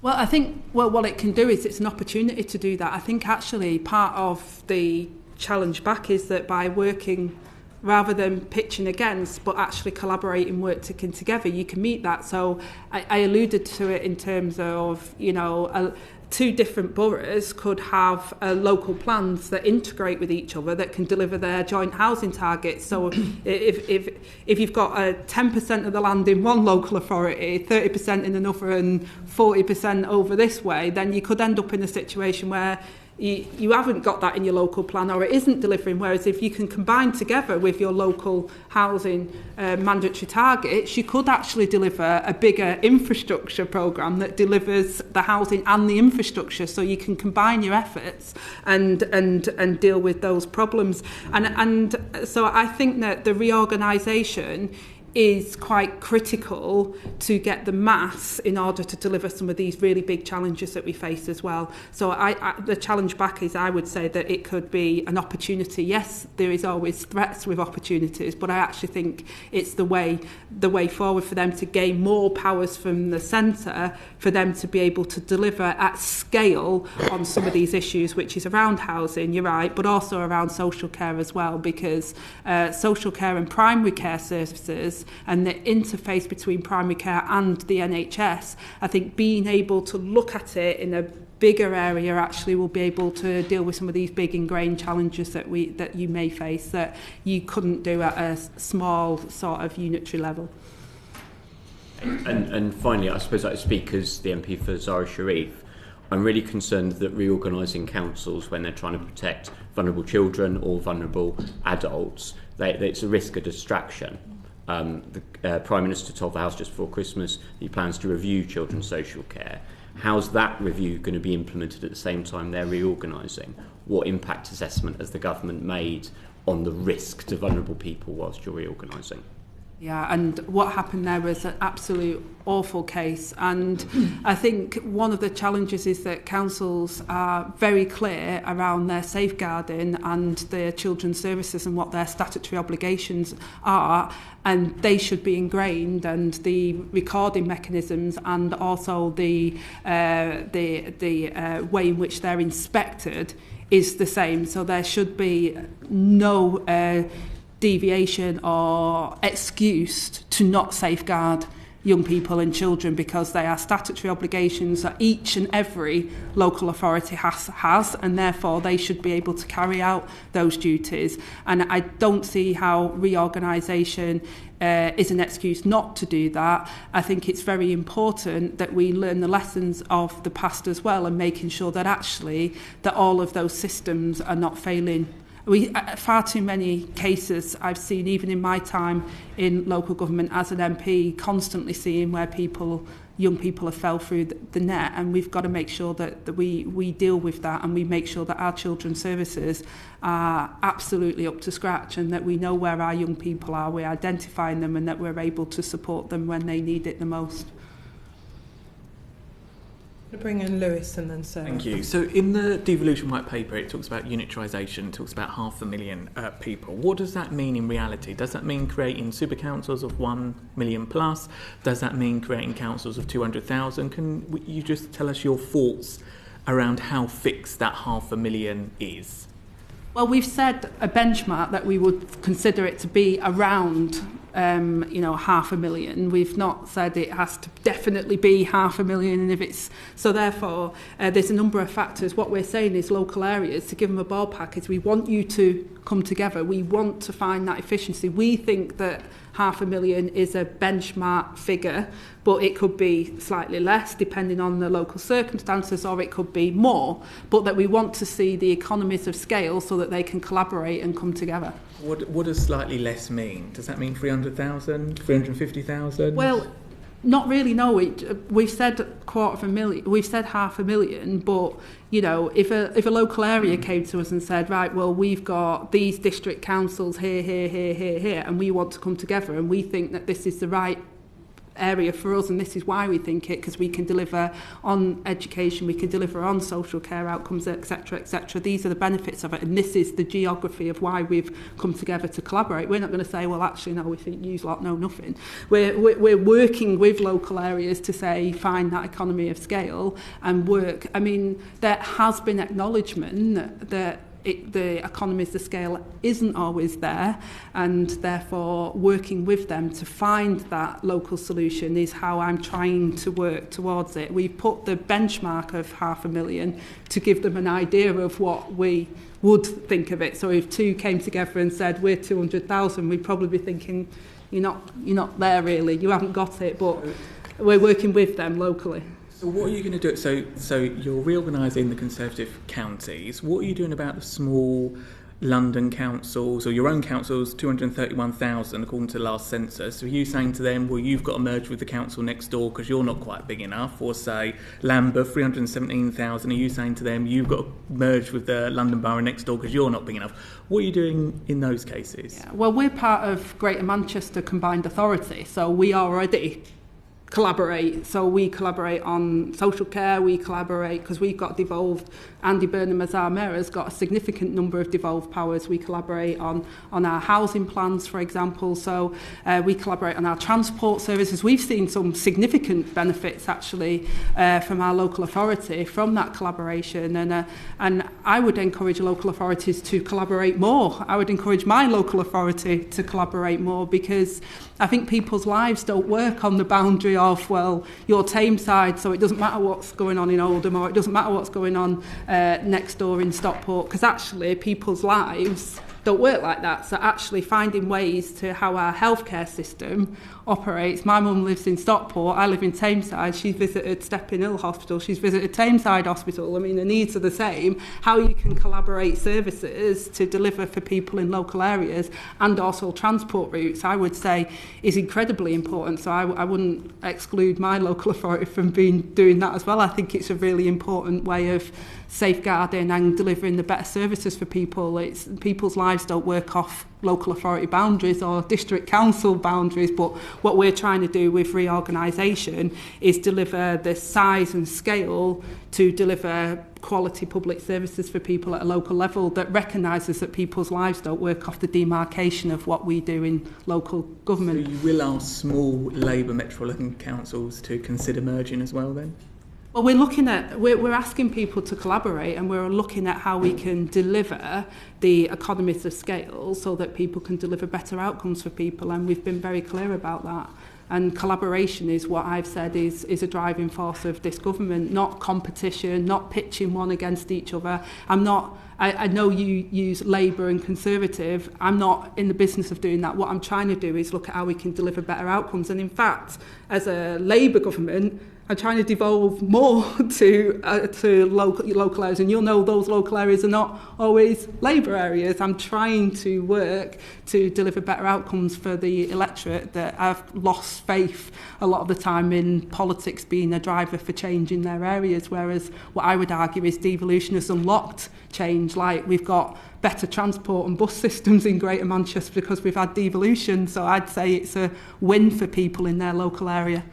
Well, I think what it can do is it's an opportunity to do that. I think actually part of the challenge back is that by working rather than pitching against, but actually collaborating, working together, you can meet that. So I alluded to it in terms of, two different boroughs could have local plans that integrate with each other that can deliver their joint housing targets. So if you've got 10% of the land in one local authority, 30% in another and 40% over this way, then you could end up in a situation where you haven't got that in your local plan or it isn't delivering. Whereas if you can combine together with your local housing mandatory targets, you could actually deliver a bigger infrastructure programme that delivers the housing and the infrastructure, so you can combine your efforts and deal with those problems. And so I think that the reorganisation is quite critical to get the mass in order to deliver some of these really big challenges that we face as well. So the challenge back is, I would say that it could be an opportunity. Yes, there is always threats with opportunities, but I actually think it's the way forward for them to gain more powers from the centre, for them to be able to deliver at scale on some of these issues, which is around housing, you're right, but also around social care as well, because social care and primary care services and the interface between primary care and the NHS, I think being able to look at it in a bigger area actually will be able to deal with some of these big ingrained challenges that you may face that you couldn't do at a small sort of unitary level. And finally, I suppose I speak as the MP for Zara Sharif. I'm really concerned that reorganising councils when they're trying to protect vulnerable children or vulnerable adults, it's a risk of distraction. The Prime Minister told the House just before Christmas he plans to review children's social care. How's that review going to be implemented at the same time they're reorganising? What impact assessment has the government made on the risk to vulnerable people whilst you're reorganising? Yeah, and what happened there was an absolute awful case. And I think one of the challenges is that councils are very clear around their safeguarding and their children's services and what their statutory obligations are, and they should be ingrained, and the recording mechanisms and also the way in which they're inspected is the same. So there should be no deviation or excuse to not safeguard young people and children, because they are statutory obligations that each and every local authority has, and therefore they should be able to carry out those duties. And I don't see how reorganisation is an excuse not to do that. I think it's very important that we learn the lessons of the past as well, and making sure that actually that all of those systems are not failing. Far too many cases I've seen, even in my time in local government as an MP, constantly seeing where young people have fell through the net, and we've got to make sure that we deal with that, and we make sure that our children's services are absolutely up to scratch, and that we know where our young people are, we're identifying them, and that we're able to support them when they need it the most. Bring in Lewis and then Sarah. Thank you. So in the devolution white paper, it talks about unitarisation, it talks about 500,000 people. What does that mean in reality? Does that mean creating super councils of 1 million plus? Does that mean creating councils of 200,000? Can you just tell us your thoughts around how fixed that 500,000 is? Well, we've set a benchmark that we would consider it to be around 500,000. We've not said it has to definitely be 500,000, and if it's so, therefore there's a number of factors. What we're saying is local areas, to give them a ballpark, is we want you to come together. We want to find that efficiency. We think that 500,000 is a benchmark figure, but it could be slightly less depending on the local circumstances, or it could be more, but that we want to see the economies of scale so that they can collaborate and come together. What does slightly less mean? Does that mean 300,000, 350,000? Well, not really, no. We've said 250,000, we've said 500,000, but if a local area came to us and said, right, well, we've got these district councils here, and we want to come together, and we think that this is the right area for us, and this is why we think it, because we can deliver on education, we can deliver on social care outcomes, etc., etc. These are the benefits of it, and this is the geography of why we've come together to collaborate. We're not going to say, well, actually, no, we think you lot know nothing. We're working with local areas to say, find that economy of scale and work. I mean, there has been acknowledgement that the economies of scale isn't always there, and therefore working with them to find that local solution is how I'm trying to work towards it. We've put the benchmark of 500,000 to give them an idea of what we would think of it. So if two came together and said we're 200,000, we'd probably be thinking you're not there really, you haven't got it, but we're working with them locally. So what are you going to do? So you're reorganising the Conservative counties. What are you doing about the small London councils, or your own councils, 231,000 according to the last census? So are you saying to them, well, you've got to merge with the council next door because you're not quite big enough? Or say Lambeth, 317,000, are you saying to them, you've got to merge with the London Borough next door because you're not big enough? What are you doing in those cases? Yeah, well, we're part of Greater Manchester Combined Authority, so we already collaborate. So we collaborate on social care, we collaborate because we've got devolved. Andy Burnham as our mayor has got a significant number of devolved powers. We collaborate on our housing plans, for example. So we collaborate on our transport services. We've seen some significant benefits actually from our local authority from that collaboration, and I would encourage local authorities to collaborate more. I would encourage my local authority to collaborate more, because I think people's lives don't work on the boundary of, well, you're Tameside, so it doesn't matter what's going on in Oldham, or it doesn't matter what's going on next door in Stockport, because actually people's lives don't work like that. So actually finding ways to how our healthcare system operates. My mum lives in Stockport, I live in Tameside, she's visited Stepping Hill Hospital, she's visited Tameside Hospital. I mean, the needs are the same. How you can collaborate services to deliver for people in local areas, and also transport routes, I would say, is incredibly important. So I wouldn't exclude my local authority from doing that as well. I think it's a really important way of safeguarding and delivering the better services for people. People's lives don't work off local authority boundaries or district council boundaries, but what we're trying to do with reorganisation is deliver the size and scale to deliver quality public services for people at a local level that recognises that people's lives don't work off the demarcation of what we do in local government. So you will ask small Labour metropolitan councils to consider merging as well then? Well, we're asking people to collaborate, and we're looking at how we can deliver the economies of scale so that people can deliver better outcomes for people, and we've been very clear about that. And collaboration is what I've said is a driving force of this government, not competition, not pitching one against each other. I know you use Labour and Conservative. I'm not in the business of doing that. What I'm trying to do is look at how we can deliver better outcomes. And in fact, as a Labour government, I'm trying to devolve more to local areas. And you'll know those local areas are not always Labour areas. I'm trying to work to deliver better outcomes for the electorate that have lost faith a lot of the time in politics being a driver for change in their areas, whereas what I would argue is devolution has unlocked change. Like, we've got better transport and bus systems in Greater Manchester because we've had devolution, so I'd say it's a win for people in their local area.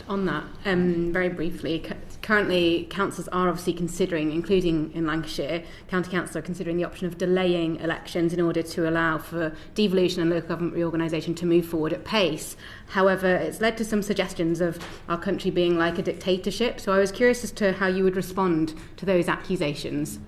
On that, very briefly, currently councils are obviously considering, including in Lancashire, county councils are considering the option of delaying elections in order to allow for devolution and local government reorganisation to move forward at pace. However, it's led to some suggestions of our country being like a dictatorship, so I was curious as to how you would respond to those accusations.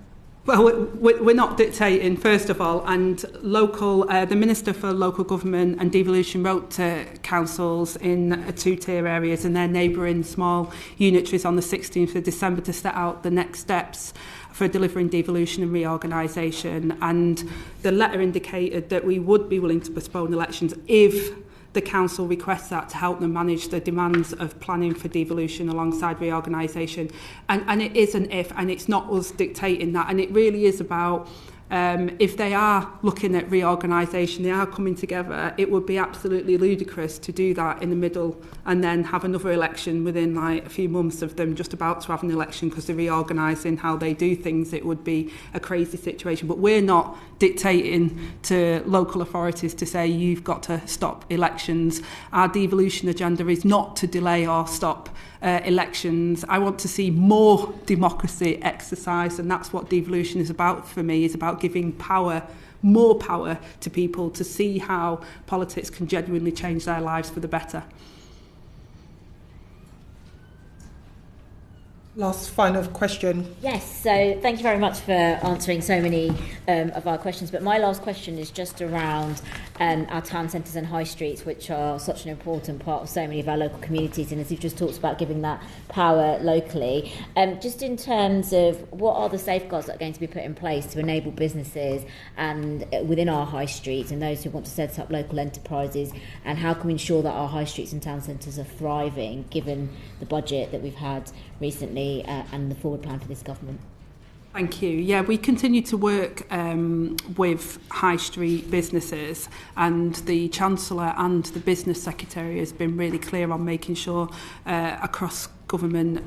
Well, we're not dictating, first of all, and the Minister for Local Government and Devolution wrote to councils in two-tier areas and their neighbouring small unitaries on the 16th of December to set out the next steps for delivering devolution and reorganisation. And the letter indicated that we would be willing to postpone elections if the council requests that to help them manage the demands of planning for devolution alongside reorganisation. And it is an if, and it's not us dictating that. And it really is about if they are looking at reorganisation, they are coming together, it would be absolutely ludicrous to do that in the middle and then have another election within like a few months of them just about to have an election because they're reorganising how they do things. It would be a crazy situation. But we're not dictating to local authorities to say you've got to stop elections. Our devolution agenda is not to delay or stop elections. I want to see more democracy exercised, and that's what devolution is about for me, is about giving more power to people to see how politics can genuinely change their lives for the better. Last final question. Yes, so thank you very much for answering so many of our questions. But my last question is just around our town centres and high streets, which are such an important part of so many of our local communities. And as you've just talked about, giving that power locally, just in terms of what are the safeguards that are going to be put in place to enable businesses and within our high streets and those who want to set up local enterprises, and how can we ensure that our high streets and town centres are thriving given the budget that we've had recently and the forward plan for this government? Thank you. Yeah, we continue to work with high street businesses, and the Chancellor and the Business Secretary has been really clear on making sure across government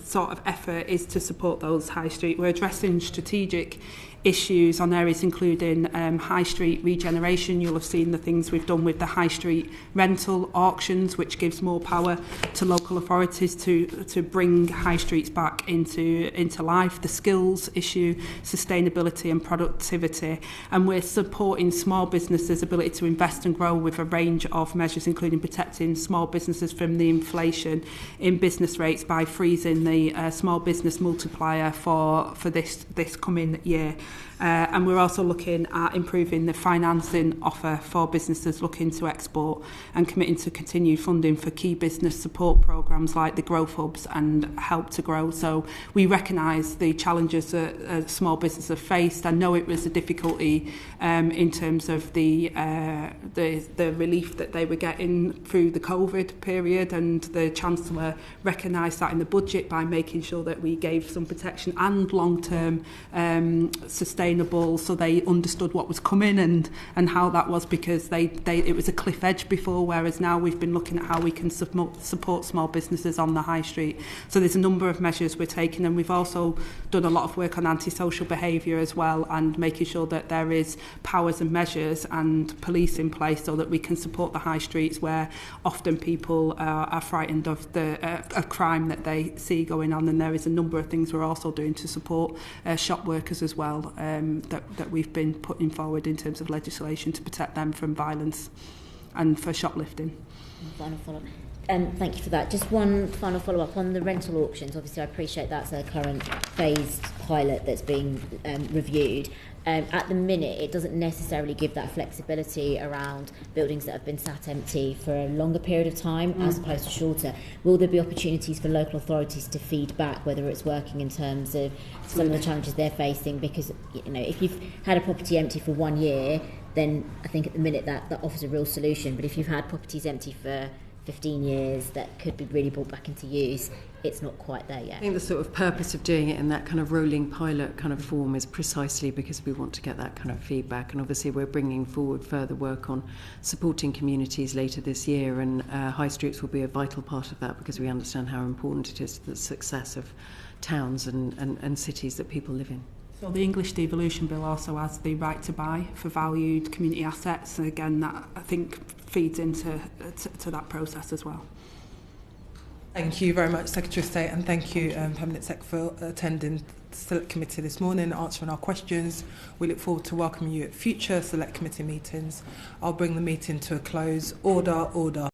sort of effort is to support those high street. We're addressing strategic issues on areas including high street regeneration. You'll have seen the things we've done with the high street rental auctions, which gives more power to local authorities to bring high streets back into life. The skills issue, sustainability and productivity, and we're supporting small businesses' ability to invest and grow with a range of measures, including protecting small businesses from the inflation in business rates by freezing the small business multiplier for this coming year. And we're also looking at improving the financing offer for businesses looking to export and committing to continued funding for key business support programmes like the Growth Hubs and Help to Grow. So we recognise the challenges that small businesses have faced. I know it was a difficulty in terms of the relief that they were getting through the COVID period, and the Chancellor recognised that in the budget by making sure that we gave some protection and long-term sustainable, so they understood what was coming and how that was, because it was a cliff edge before, whereas now we've been looking at how we can support small businesses on the high street. So there's a number of measures we're taking, and we've also done a lot of work on antisocial behaviour as well, and making sure that there is powers and measures and police in place so that we can support the high streets, where often people are frightened of a crime that they see going on. And there is a number of things we're also doing to support shop workers as well, that we've been putting forward in terms of legislation to protect them from violence and for shoplifting. Final follow-up. Thank you for that. Just one final follow-up on the rental auctions. Obviously, I appreciate that's a current phased pilot that's being reviewed. At the minute, it doesn't necessarily give that flexibility around buildings that have been sat empty for a longer period of time as opposed to shorter. Will there be opportunities for local authorities to feed back whether it's working in terms of some of the challenges they're facing? Because, you know, if you've had a property empty for 1 year, then I think at the minute that offers a real solution. But if you've had properties empty for 15 years that could be really brought back into use, it's not quite there yet. I think the sort of purpose of doing it in that kind of rolling pilot kind of form is precisely because we want to get that kind of feedback, and obviously we're bringing forward further work on supporting communities later this year, and high streets will be a vital part of that because we understand how important it is to the success of towns and cities that people live in. So the English Devolution Bill also has the right to buy for valued community assets, and again that I think feeds into to that process as well. Thank you very much, Secretary of State, and thank you, Permanent Sec, for attending the Select Committee this morning, answering our questions. We look forward to welcoming you at future Select Committee meetings. I'll bring the meeting to a close. Order, order.